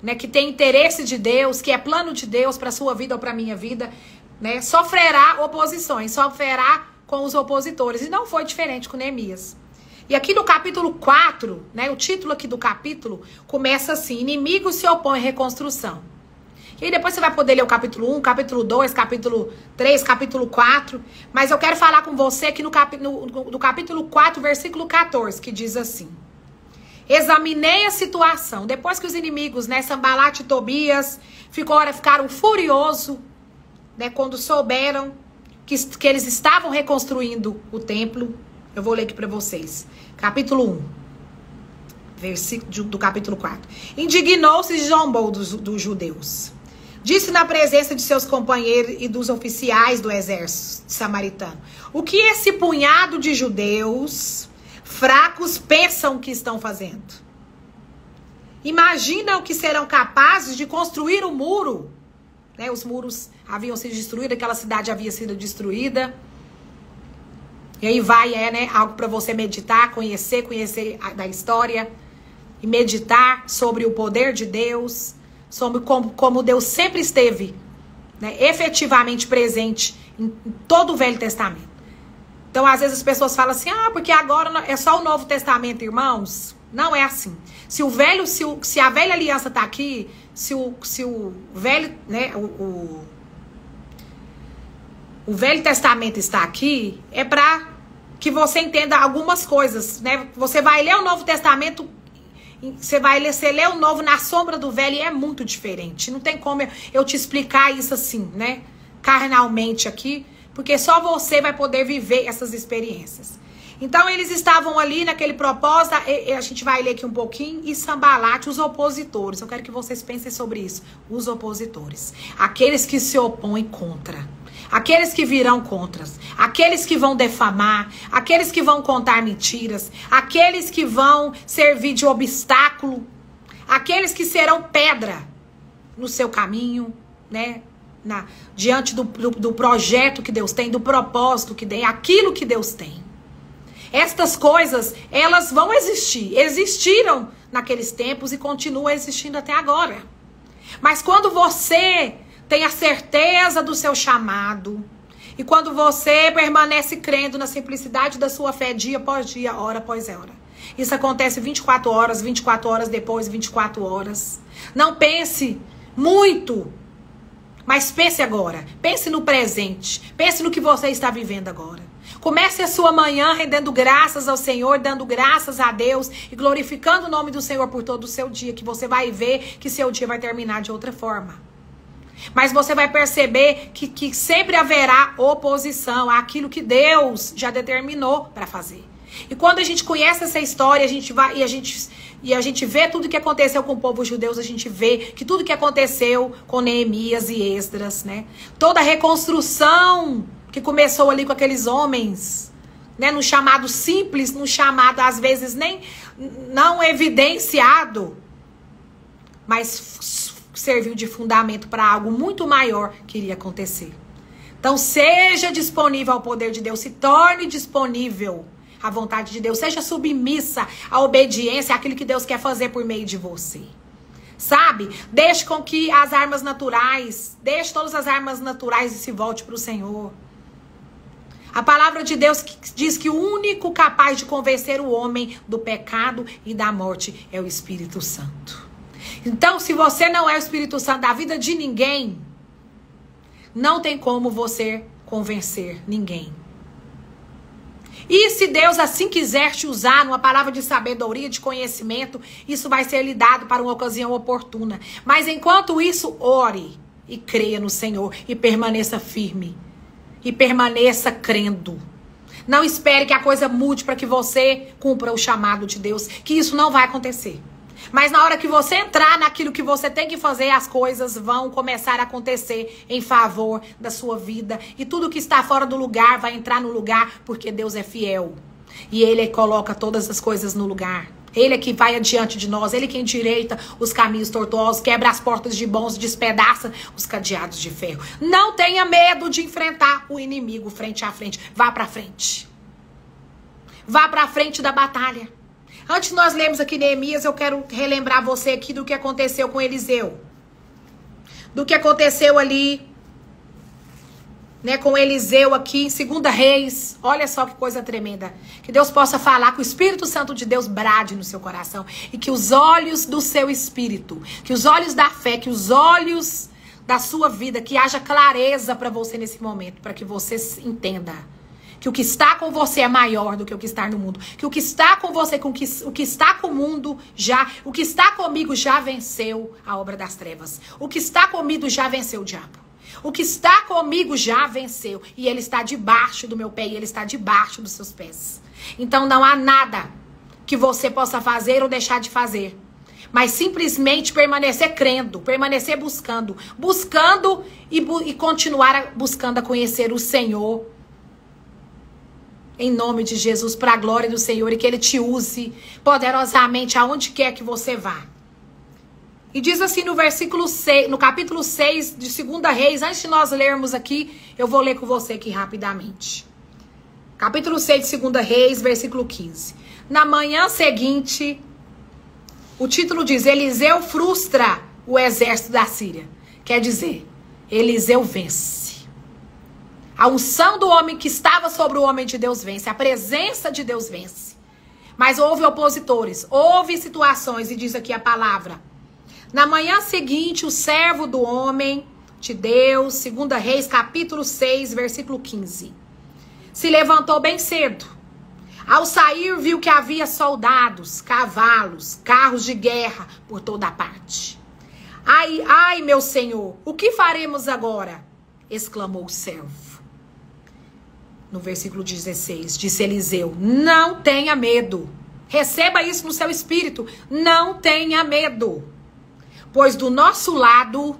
né, que tem interesse de Deus, que é plano de Deus para a sua vida ou para a minha vida, né, sofrerá oposições, sofrerá com os opositores. E não foi diferente com Neemias. E aqui no capítulo 4, né, o título aqui do capítulo começa assim: inimigos se opõem à reconstrução. E aí depois você vai poder ler o capítulo 1, capítulo 2, capítulo 3, capítulo 4. Mas eu quero falar com você aqui no capítulo 4, versículo 14, que diz assim: examinei a situação. Depois que os inimigos, né, Sanbalate e Tobias, ficaram furiosos, né, quando souberam que eles estavam reconstruindo o templo. Eu vou ler aqui para vocês. Capítulo 1, versículo do capítulo 4. Indignou-se e zombou dos judeus. Disse na presença de seus companheiros e dos oficiais do exército samaritano: o que esse punhado de judeus fracos pensam que estão fazendo? Imaginam que serão capazes de construir o muro, né? Os muros haviam sido destruídos, aquela cidade havia sido destruída. E aí vai, né, algo para você meditar, conhecer da história e meditar sobre o poder de Deus, sobre como Deus sempre esteve, né, efetivamente presente em todo o Velho Testamento. Então, às vezes as pessoas falam assim, porque agora é só o Novo Testamento, irmãos. Não é assim. Se a velha aliança está aqui, se o velho, né, o Velho Testamento está aqui, é para que você entenda algumas coisas, né? Você vai ler o Novo Testamento, você lê o Novo na sombra do Velho e é muito diferente. Não tem como eu te explicar isso assim, né? Carnalmente aqui, porque só você vai poder viver essas experiências. Então, eles estavam ali naquele propósito, a gente vai ler aqui um pouquinho, e Sambalate, os opositores. Eu quero que vocês pensem sobre isso. Os opositores. Aqueles que se opõem contra. Aqueles que virão contra. Aqueles que vão defamar. Aqueles que vão contar mentiras. Aqueles que vão servir de obstáculo. Aqueles que serão pedra no seu caminho, né? Diante do projeto que Deus tem, do propósito que tem, aquilo que Deus tem. Estas coisas, elas vão existir. Existiram naqueles tempos e continuam existindo até agora. Mas quando você tem a certeza do seu chamado, e quando você permanece crendo na simplicidade da sua fé dia após dia, hora após hora. Isso acontece 24 horas depois, 24 horas. Não pense muito, mas pense agora. Pense no presente. Pense no que você está vivendo agora. Comece a sua manhã rendendo graças ao Senhor, dando graças a Deus e glorificando o nome do Senhor por todo o seu dia, que você vai ver que seu dia vai terminar de outra forma. Mas você vai perceber que sempre haverá oposição àquilo que Deus já determinou para fazer. E quando a gente conhece essa história, a gente vê tudo que aconteceu com o povo judeu, a gente vê que tudo que aconteceu com Neemias e Esdras, né? Toda a reconstrução que começou ali com aqueles homens, né, num chamado simples, num chamado às vezes nem não evidenciado, mas serviu de fundamento para algo muito maior que iria acontecer. Então seja disponível ao poder de Deus, se torne disponível à vontade de Deus, seja submissa à obediência, àquilo que Deus quer fazer por meio de você. Sabe? Deixe com que as armas naturais, deixe todas as armas naturais e se volte para o Senhor. A palavra de Deus diz que o único capaz de convencer o homem do pecado e da morte é o Espírito Santo. Então, se você não é o Espírito Santo da vida de ninguém, não tem como você convencer ninguém. E se Deus assim quiser te usar numa palavra de sabedoria, de conhecimento, isso vai ser lhe dado para uma ocasião oportuna. Mas enquanto isso, ore e creia no Senhor e permaneça firme. E permaneça crendo. Não espere que a coisa mude para que você cumpra o chamado de Deus, que isso não vai acontecer. Mas na hora que você entrar naquilo que você tem que fazer, as coisas vão começar a acontecer em favor da sua vida. E tudo que está fora do lugar vai entrar no lugar, porque Deus é fiel. E Ele coloca todas as coisas no lugar. Ele é que vai adiante de nós, Ele que endireita os caminhos tortuosos, quebra as portas de bons, despedaça os cadeados de ferro. Não tenha medo de enfrentar o inimigo frente a frente. Vá pra frente. Vá pra frente da batalha. Antes de nós lermos aqui Neemias, eu quero relembrar você aqui do que aconteceu com Eliseu. Do que aconteceu ali, né, com Eliseu aqui em 2 Reis. Olha só que coisa tremenda. Que Deus possa falar, que o Espírito Santo de Deus brade no seu coração. E que os olhos do seu espírito, que os olhos da fé, que os olhos da sua vida, que haja clareza para você nesse momento, para que você entenda que o que está com você é maior do que o que está no mundo. Que o que está com você, o que está com o mundo o que está comigo já venceu a obra das trevas. O que está comigo já venceu o diabo. O que está comigo já venceu. E ele está debaixo do meu pé. E ele está debaixo dos seus pés. Então não há nada que você possa fazer ou deixar de fazer. Mas simplesmente permanecer crendo. Permanecer buscando. Buscando e continuar buscando a conhecer o Senhor. Em nome de Jesus, para a glória do Senhor. E que Ele te use poderosamente aonde quer que você vá. E diz assim no versículo 6, no capítulo 6 de 2 Reis, antes de nós lermos aqui, eu vou ler com você aqui rapidamente. Capítulo 6 de 2 Reis, versículo 15. Na manhã seguinte, o título diz: Eliseu frustra o exército da Síria. Quer dizer, Eliseu vence. A unção do homem que estava sobre o homem de Deus vence. A presença de Deus vence. Mas houve opositores, houve situações, e diz aqui a palavra. Na manhã seguinte, o servo do homem de Deus, 2 Reis, capítulo 6, versículo 15. Se levantou bem cedo. Ao sair, viu que havia soldados, cavalos, carros de guerra por toda parte. Ai, ai, meu senhor, o que faremos agora? Exclamou o servo. No versículo 16, disse Eliseu: não tenha medo. Receba isso no seu espírito. Não tenha medo. Pois do nosso lado,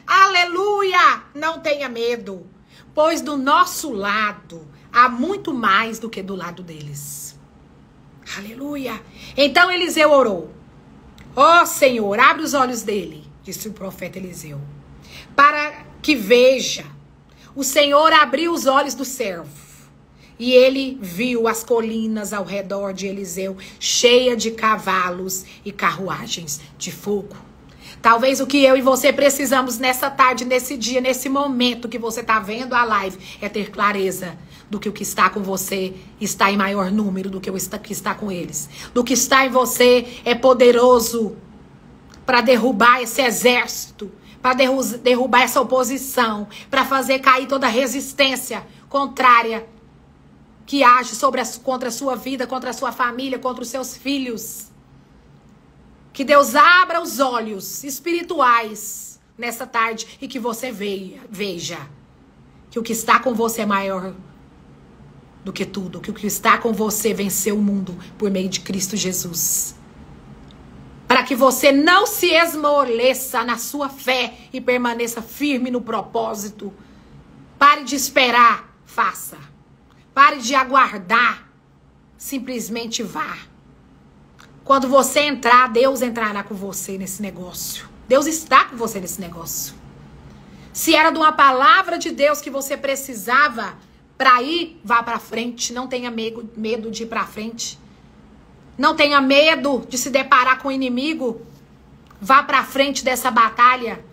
aleluia, não tenha medo. Pois do nosso lado há muito mais do que do lado deles. Aleluia. Então Eliseu orou. Ó Senhor, abre os olhos dele, disse o profeta Eliseu, para que veja. O Senhor abriu os olhos do servo. E ele viu as colinas ao redor de Eliseu, cheia de cavalos e carruagens de fogo. Talvez o que eu e você precisamos nessa tarde, nesse dia, nesse momento que você está vendo a live, é ter clareza do que o que está com você está em maior número do que o que está com eles. Do que está em você é poderoso para derrubar esse exército, para derrubar essa oposição, para fazer cair toda resistência contrária que age contra a sua vida, contra a sua família, contra os seus filhos. Que Deus abra os olhos espirituais nessa tarde e que você veja que o que está com você é maior do que tudo, que o que está com você venceu o mundo por meio de Cristo Jesus. Para que você não se esmoreça na sua fé e permaneça firme no propósito. Pare de esperar, faça. Pare de aguardar, simplesmente vá. Quando você entrar, Deus entrará com você nesse negócio. Deus está com você nesse negócio. Se era de uma palavra de Deus que você precisava para ir, vá para frente. Não tenha medo de ir para frente. Não tenha medo de se deparar com o inimigo. Vá para frente dessa batalha.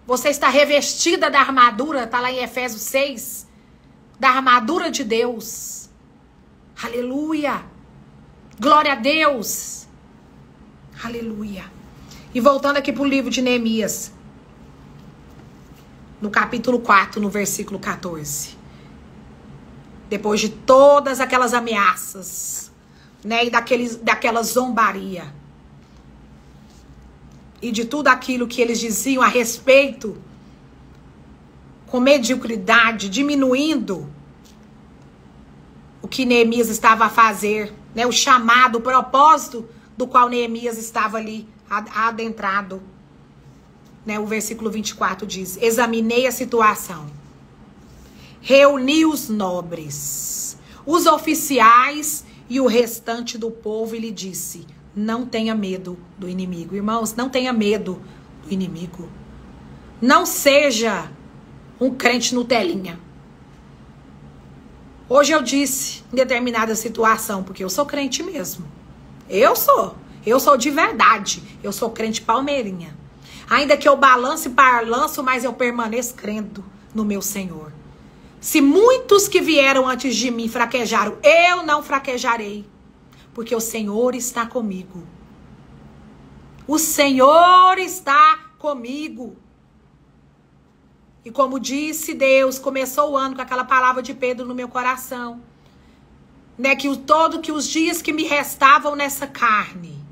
Você está revestida da armadura, está lá em Efésios 6. Da armadura de Deus. Aleluia. Glória a Deus. Aleluia. E voltando aqui para o livro de Neemias. No capítulo 4, no versículo 14. Depois de todas aquelas ameaças, né, e daquela zombaria. E de tudo aquilo que eles diziam a respeito, com mediocridade, diminuindo o que Neemias estava a fazer, né? O chamado, o propósito do qual Neemias estava ali adentrado. Né? O versículo 24 diz: examinei a situação, reuni os nobres, os oficiais e o restante do povo e lhe disse: não tenha medo do inimigo. Irmãos, não tenha medo do inimigo. Não seja um crente Nutelinha. Hoje eu disse em determinada situação, porque eu sou crente mesmo. Eu sou de verdade. Eu sou crente palmeirinha. Ainda que eu balance e balanço, mas eu permaneço crendo no meu Senhor. Se muitos que vieram antes de mim fraquejaram, eu não fraquejarei. Porque o Senhor está comigo. O Senhor está comigo. E como disse Deus, começou o ano com aquela palavra de Pedro no meu coração. Né, que os dias que me restavam nessa carne,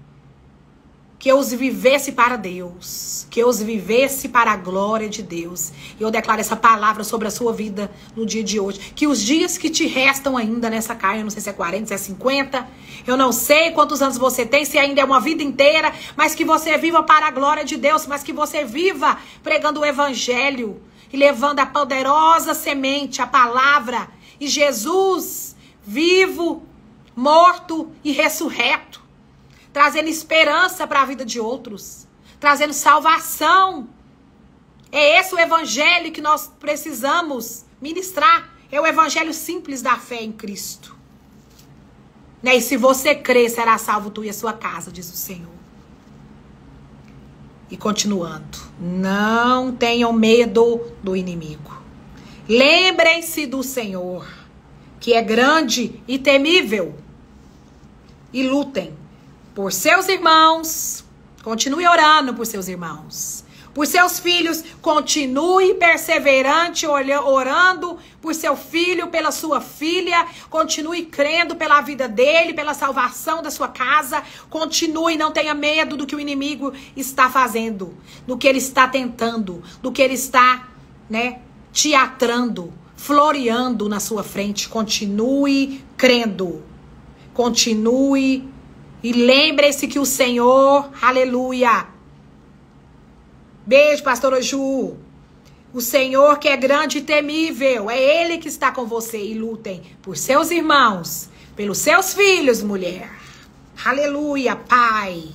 que eu os vivesse para Deus, que eu os vivesse para a glória de Deus. E eu declaro essa palavra sobre a sua vida no dia de hoje. Que os dias que te restam ainda nessa carne, eu não sei se é 40, se é 50, eu não sei quantos anos você tem, se ainda é uma vida inteira, mas que você viva para a glória de Deus, mas que você viva pregando o evangelho e levando a poderosa semente, a palavra, e Jesus vivo, morto e ressurreto, trazendo esperança para a vida de outros, trazendo salvação. É esse o evangelho que nós precisamos ministrar. É o evangelho simples da fé em Cristo. Né? E se você crer, será salvo tu e a sua casa, diz o Senhor. E continuando. Não tenham medo do inimigo. Lembrem-se do Senhor, que é grande e temível. E lutem por seus irmãos. Continue orando por seus irmãos. Por seus filhos, continue perseverante, orando por seu filho, pela sua filha. Continue crendo pela vida dele, pela salvação da sua casa. Continue, não tenha medo do que o inimigo está fazendo, do que ele está tentando, do que ele está, né, teatrando, floreando na sua frente. Continue crendo. Continue e lembre-se que o Senhor, aleluia. Beijo, pastora Ju. O Senhor que é grande e temível, é Ele que está com você. E lutem por seus irmãos, pelos seus filhos, mulher. Aleluia, pai.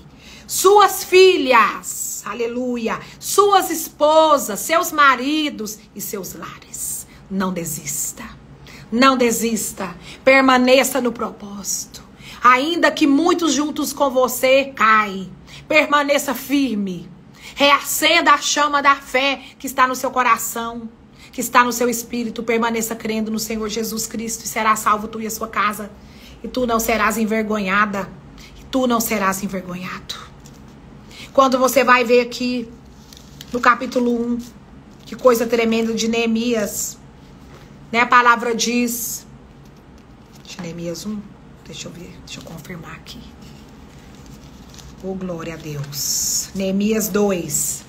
Suas filhas, aleluia. Suas esposas, seus maridos e seus lares. Não desista. Não desista. Permaneça no propósito. Ainda que muitos juntos com você caem, permaneça firme. Reacenda a chama da fé que está no seu coração, que está no seu espírito. Permaneça crendo no Senhor Jesus Cristo e será salvo tu e a sua casa. E tu não serás envergonhada. E tu não serás envergonhado. Quando você vai ver aqui no capítulo 1, que coisa tremenda de Neemias, né? A palavra diz, de Neemias 1, deixa eu ver, deixa eu confirmar aqui. Oh, glória a Deus. Neemias 2.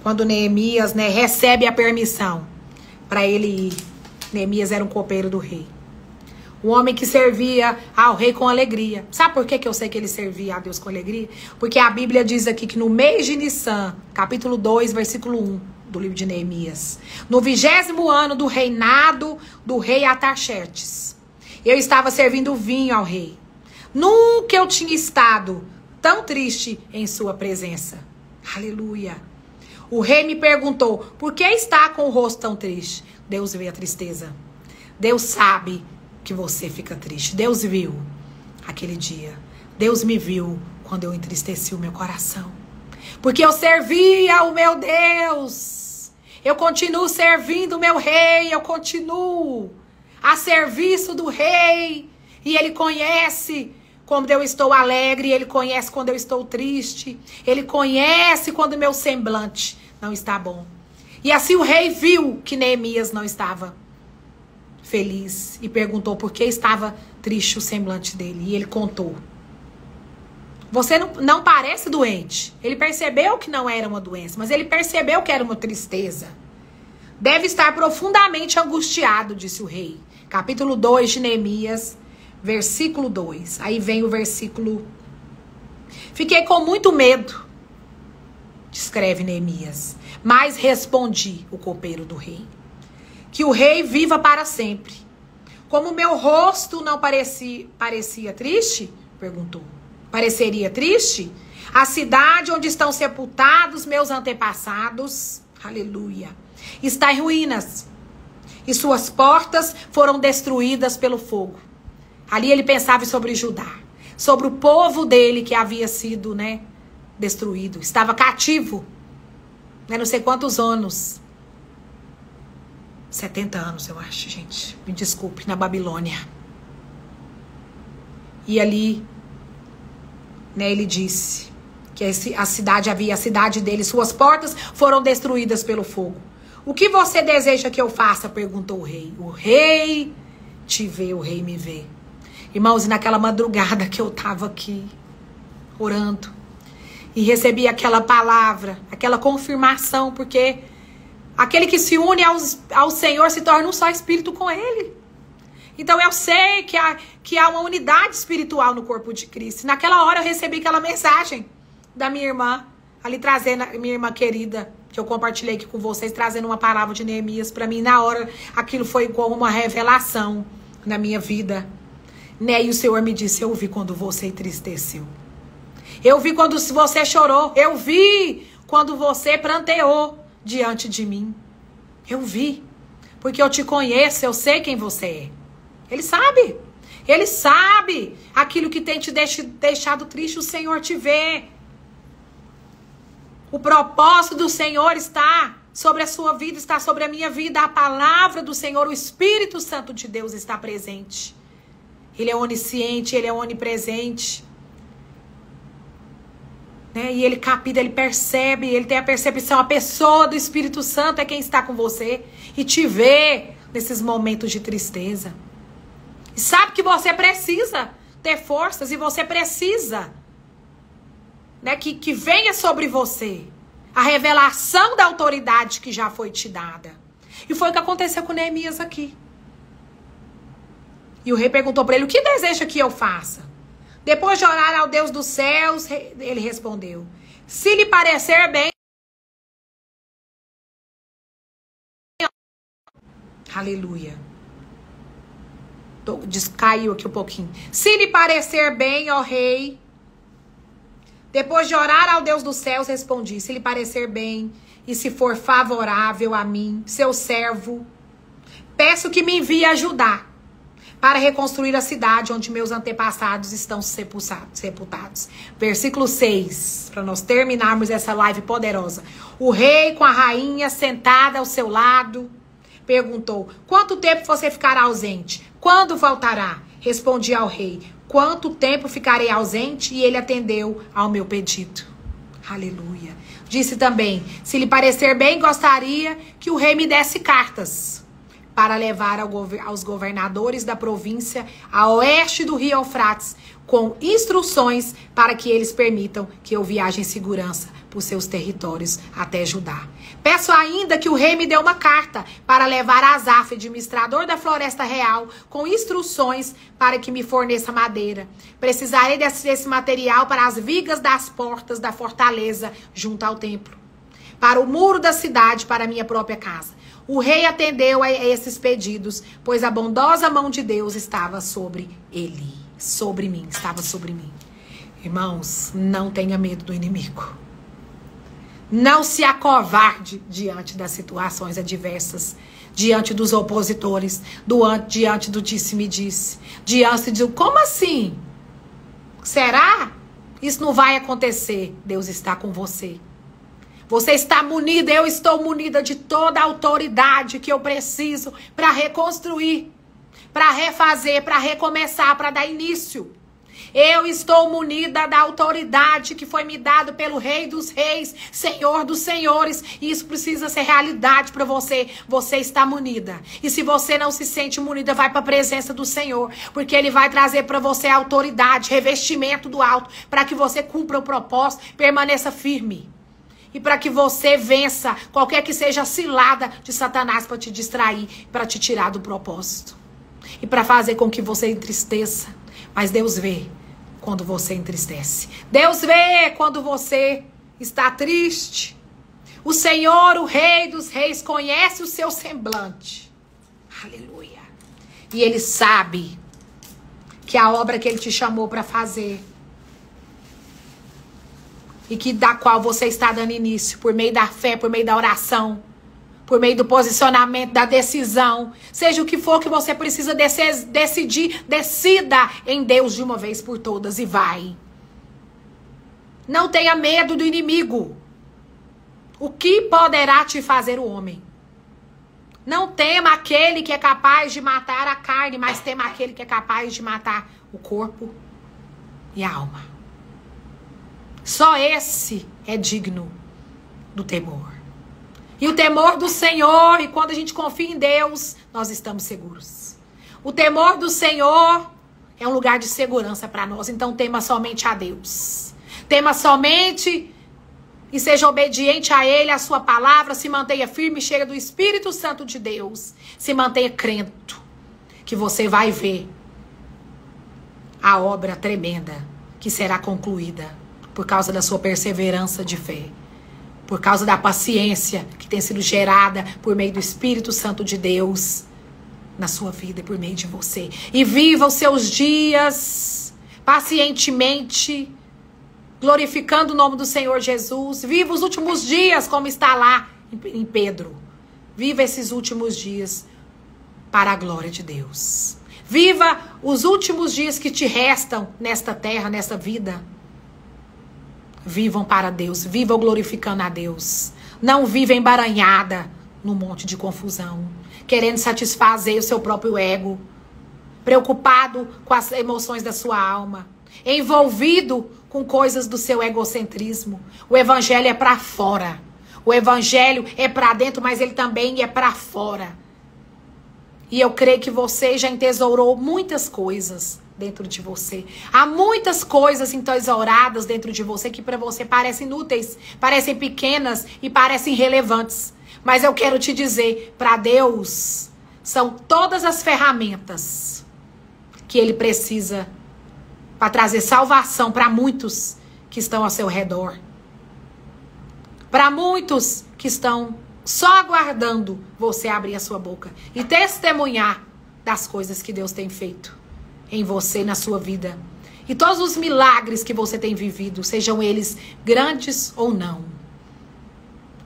Quando Neemias, né, recebe a permissão para ele ir. Neemias era um copeiro do rei. Um homem que servia ao rei com alegria. Sabe por que eu sei que ele servia a Deus com alegria? Porque a Bíblia diz aqui que no mês de Nissan, capítulo 2, versículo 1 do livro de Neemias, no 20º ano do reinado do rei Artaxerxes, eu estava servindo vinho ao rei. Nunca eu tinha estado tão triste em sua presença. Aleluia. O rei me perguntou, por que está com o rosto tão triste? Deus vê a tristeza. Deus sabe que você fica triste. Deus viu aquele dia. Deus me viu quando eu entristeci o meu coração. Porque eu servia o meu Deus. Eu continuo servindo o meu rei. Eu continuo a serviço do rei. E ele conhece quando eu estou alegre, ele conhece quando eu estou triste. Ele conhece quando o meu semblante não está bom. E assim o rei viu que Neemias não estava feliz e perguntou por que estava triste o semblante dele. E ele contou. Você não parece doente. Ele percebeu que não era uma doença, mas ele percebeu que era uma tristeza. Deve estar profundamente angustiado, disse o rei. Capítulo 2 de Neemias, versículo 2. Aí vem o versículo. Fiquei com muito medo, descreve Neemias, mas respondi, o copeiro do rei, que o rei viva para sempre. Como meu rosto não parecia triste? Perguntou. Pareceria triste? A cidade onde estão sepultados meus antepassados, aleluia, está em ruínas. E suas portas foram destruídas pelo fogo. Ali ele pensava sobre Judá, sobre o povo dele que havia sido, né, destruído. Estava cativo, né, não sei quantos anos. 70 anos, eu acho, gente. Me desculpe, na Babilônia. E ali, né, ele disse que a cidade dele, suas portas foram destruídas pelo fogo. O que você deseja que eu faça? Perguntou o rei. O rei te vê, o rei me vê. Irmãos, e naquela madrugada que eu estava aqui, orando, e recebi aquela palavra, aquela confirmação, porque aquele que se une ao Senhor se torna um só espírito com Ele. Então eu sei que há uma unidade espiritual no corpo de Cristo. Naquela hora eu recebi aquela mensagem da minha irmã, ali trazendo, minha irmã querida, que eu compartilhei aqui com vocês, trazendo uma palavra de Neemias para mim. Na hora, aquilo foi como uma revelação na minha vida. Né? E o Senhor me disse, eu vi quando você entristeceu. Eu vi quando você chorou. Eu vi quando você pranteou diante de mim. Eu vi. Porque eu te conheço, eu sei quem você é. Ele sabe. Ele sabe aquilo que tem te deixado triste, o Senhor te vê. O propósito do Senhor está sobre a sua vida, está sobre a minha vida. A palavra do Senhor, o Espírito Santo de Deus está presente. Ele é onisciente, ele é onipresente. Né? E ele capta, ele percebe, ele tem a percepção. A pessoa do Espírito Santo é quem está com você e te vê nesses momentos de tristeza. E sabe que você precisa ter forças e você precisa, né, que venha sobre você a revelação da autoridade que já foi te dada. E foi o que aconteceu com Neemias aqui. E o rei perguntou para ele, o que deseja que eu faça? Depois de orar ao Deus dos céus, ele respondeu, se lhe parecer bem... Aleluia. Caiu aqui um pouquinho. Se lhe parecer bem, ó rei... Depois de orar ao Deus dos céus, respondi, se lhe parecer bem e se for favorável a mim, seu servo, peço que me envie ajudar para reconstruir a cidade onde meus antepassados estão sepultados. Versículo 6, para nós terminarmos essa live poderosa. O rei, com a rainha sentada ao seu lado, perguntou, quanto tempo você ficará ausente? Quando voltará? Respondi ao rei, quanto tempo ficarei ausente? E ele atendeu ao meu pedido. Aleluia. Disse também, se lhe parecer bem, gostaria que o rei me desse cartas para levar aos governadores da província a oeste do rio Eufrates, com instruções para que eles permitam que eu viaje em segurança por seus territórios até Judá. Peço ainda que o rei me dê uma carta para levar a Asaf, administrador da floresta real, com instruções para que me forneça madeira. Precisarei desse material para as vigas das portas da fortaleza junto ao templo, para o muro da cidade, para a minha própria casa. O rei atendeu a esses pedidos, pois a bondosa mão de Deus estava sobre ele, sobre mim, estava sobre mim. Irmãos, não tenha medo do inimigo. Não se acovarde diante das situações adversas, diante dos opositores, diante do disse-me-disse, diante de como assim? Será? Isso não vai acontecer. Deus está com você. Você está munida, eu estou munida de toda a autoridade que eu preciso para reconstruir, para refazer, para recomeçar, para dar início. Eu estou munida da autoridade que foi me dada pelo Rei dos Reis, Senhor dos Senhores. E isso precisa ser realidade para você. Você está munida. E se você não se sente munida, vai para a presença do Senhor. Porque Ele vai trazer para você autoridade, revestimento do alto, para que você cumpra o propósito, permaneça firme. E para que você vença qualquer que seja a cilada de Satanás para te distrair, para te tirar do propósito. E para fazer com que você entristeça. Mas Deus vê quando você entristece. Deus vê quando você está triste. O Senhor, o Rei dos Reis, conhece o seu semblante. Aleluia. E Ele sabe que a obra que Ele te chamou para fazer e que da qual você está dando início por meio da fé, por meio da oração, por meio do posicionamento, da decisão, seja o que for que você precisa decidir, decida em Deus de uma vez por todas e vai. Não tenha medo do inimigo. O que poderá te fazer o homem? Não tema aquele que é capaz de matar a carne, mas tema aquele que é capaz de matar o corpo e a alma. Só esse é digno do temor. E o temor do Senhor, e quando a gente confia em Deus, nós estamos seguros. O temor do Senhor é um lugar de segurança para nós. Então tema somente a Deus. Tema somente e seja obediente a Ele, a sua palavra. Se mantenha firme, cheia do Espírito Santo de Deus. Se mantenha crendo que você vai ver a obra tremenda que será concluída por causa da sua perseverança de fé. Por causa da paciência que tem sido gerada por meio do Espírito Santo de Deus na sua vida e por meio de você. E viva os seus dias pacientemente, glorificando o nome do Senhor Jesus. Viva os últimos dias como está lá em Pedro. Viva esses últimos dias para a glória de Deus. Viva os últimos dias que te restam nesta terra, nessa vida. Vivam para Deus, vivam glorificando a Deus. Não viva embaranhada num monte de confusão, querendo satisfazer o seu próprio ego, preocupado com as emoções da sua alma, envolvido com coisas do seu egocentrismo. O evangelho é para fora. O evangelho é para dentro, mas ele também é para fora. E eu creio que você já entesourou muitas coisas dentro de você. Há muitas coisas entesouradas dentro de você que para você parecem inúteis, parecem pequenas e parecem irrelevantes. Mas eu quero te dizer, para Deus, são todas as ferramentas que Ele precisa para trazer salvação para muitos que estão ao seu redor. Para muitos que estão só aguardando você abrir a sua boca e testemunhar das coisas que Deus tem feito em você, na sua vida. E todos os milagres que você tem vivido, sejam eles grandes ou não.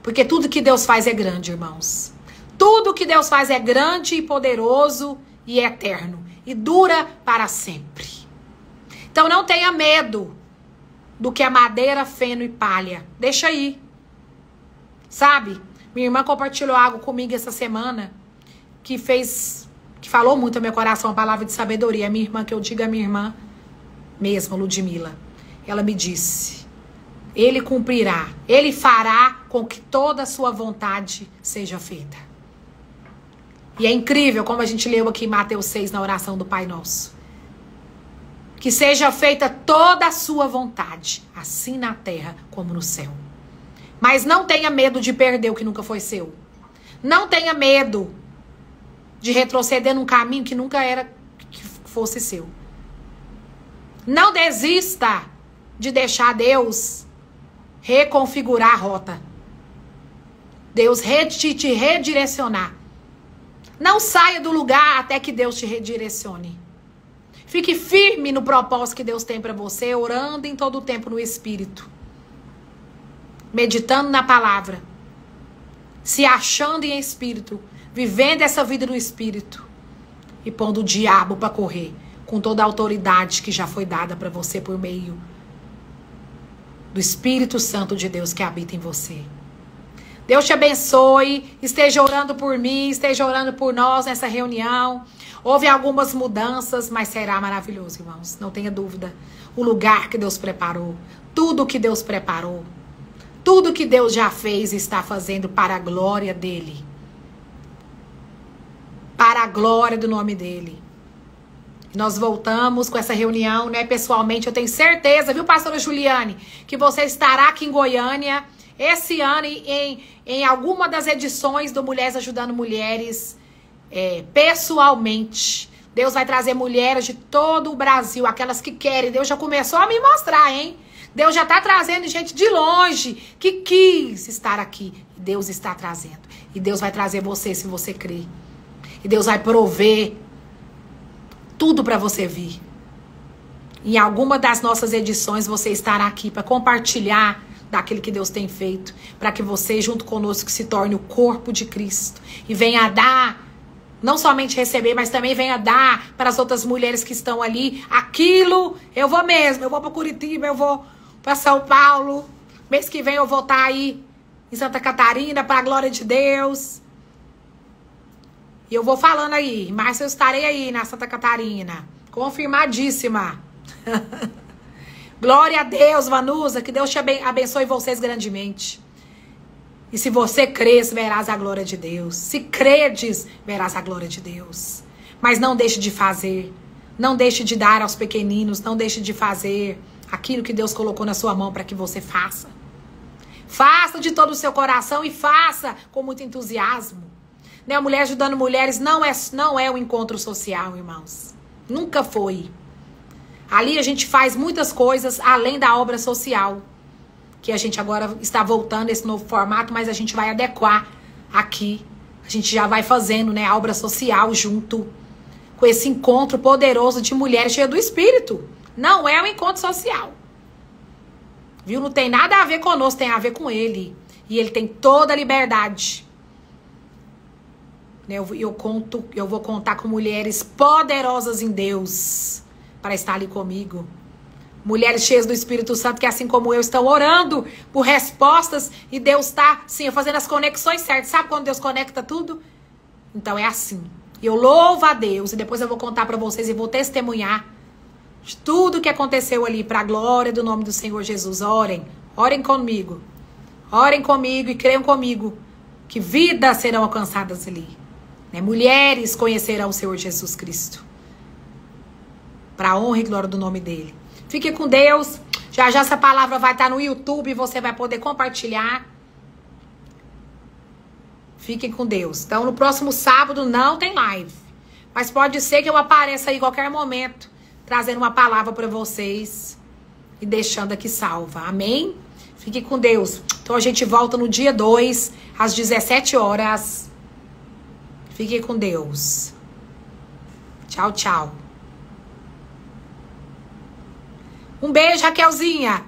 Porque tudo que Deus faz é grande, irmãos. Tudo que Deus faz é grande e poderoso e eterno. E dura para sempre. Então não tenha medo do que é madeira, feno e palha. Deixa aí. Sabe? Minha irmã compartilhou algo comigo essa semana que falou muito ao meu coração, a palavra de sabedoria. Minha irmã, que eu digo a minha irmã mesmo, Ludmila. Ela me disse: Ele cumprirá, Ele fará com que toda a sua vontade seja feita. E é incrível como a gente leu aqui em Mateus 6 na oração do Pai Nosso. Que seja feita toda a sua vontade, assim na terra como no céu. Mas não tenha medo de perder o que nunca foi seu. Não tenha medo de retroceder num caminho que nunca era que fosse seu. Não desista de deixar Deus reconfigurar a rota. Deus te redirecionar. Não saia do lugar até que Deus te redirecione. Fique firme no propósito que Deus tem para você, orando em todo o tempo no Espírito. Meditando na palavra. Se achando em Espírito. Vivendo essa vida no Espírito. E pondo o diabo para correr. Com toda a autoridade que já foi dada para você por meio do Espírito Santo de Deus que habita em você. Deus te abençoe. Esteja orando por mim. Esteja orando por nós nessa reunião. Houve algumas mudanças, mas será maravilhoso, irmãos. Não tenha dúvida. O lugar que Deus preparou. Tudo que Deus preparou. Tudo que Deus já fez e está fazendo para a glória dEle. Para a glória do nome dEle. Nós voltamos com essa reunião, né? Pessoalmente, eu tenho certeza, viu, pastora Juliane? Que você estará aqui em Goiânia esse ano em alguma das edições do Mulheres Ajudando Mulheres pessoalmente. Deus vai trazer mulheres de todo o Brasil, aquelas que querem. Deus já começou a me mostrar, hein? Deus já está trazendo gente de longe que quis estar aqui. Deus está trazendo. E Deus vai trazer você se você crer. E Deus vai prover tudo para você vir. Em alguma das nossas edições você estará aqui para compartilhar daquilo que Deus tem feito. Para que você, junto conosco, se torne o corpo de Cristo. E venha dar, não somente receber, mas também venha dar para as outras mulheres que estão ali aquilo. Eu vou mesmo, eu vou para Curitiba, eu vou para São Paulo. Mês que vem eu vou estar aí em Santa Catarina, para a glória de Deus. E eu vou falando aí, mas eu estarei aí na Santa Catarina. Confirmadíssima. Glória a Deus, Vanusa, que Deus te abençoe vocês grandemente. E se você crês, verás a glória de Deus. Se credes, verás a glória de Deus. Mas não deixe de fazer. Não deixe de dar aos pequeninos. Não deixe de fazer aquilo que Deus colocou na sua mão para que você faça. Faça de todo o seu coração e faça com muito entusiasmo. Né? Mulher Ajudando Mulheres não é um encontro social, irmãos. Nunca foi. Ali a gente faz muitas coisas além da obra social. Que a gente agora está voltando a esse novo formato, mas a gente vai adequar aqui. A gente já vai fazendo, né, a obra social junto com esse encontro poderoso de mulheres cheias do Espírito. Não é um encontro social. Viu? Não tem nada a ver conosco, tem a ver com Ele. E Ele tem toda a liberdade né? Eu vou contar com mulheres poderosas em Deus para estar ali comigo. Mulheres cheias do Espírito Santo que, assim como eu, estão orando por respostas e Deus está, sim, fazendo as conexões certas. Sabe quando Deus conecta tudo? Então é assim. Eu louvo a Deus e depois eu vou contar para vocês e vou testemunhar de tudo que aconteceu ali para a glória do nome do Senhor Jesus. Orem, orem comigo. Orem comigo e creiam comigo que vidas serão alcançadas ali. Né? Mulheres conhecerão o Senhor Jesus Cristo. Para a honra e glória do nome dele. Fique com Deus. Já já essa palavra vai estar no YouTube e você vai poder compartilhar. Fiquem com Deus. Então, no próximo sábado não tem live. Mas pode ser que eu apareça aí em qualquer momento, trazendo uma palavra para vocês e deixando aqui salva. Amém? Fiquem com Deus. Então, a gente volta no dia 2, às 17 horas. Fiquem com Deus. Tchau, tchau. Um beijo, Raquelzinha.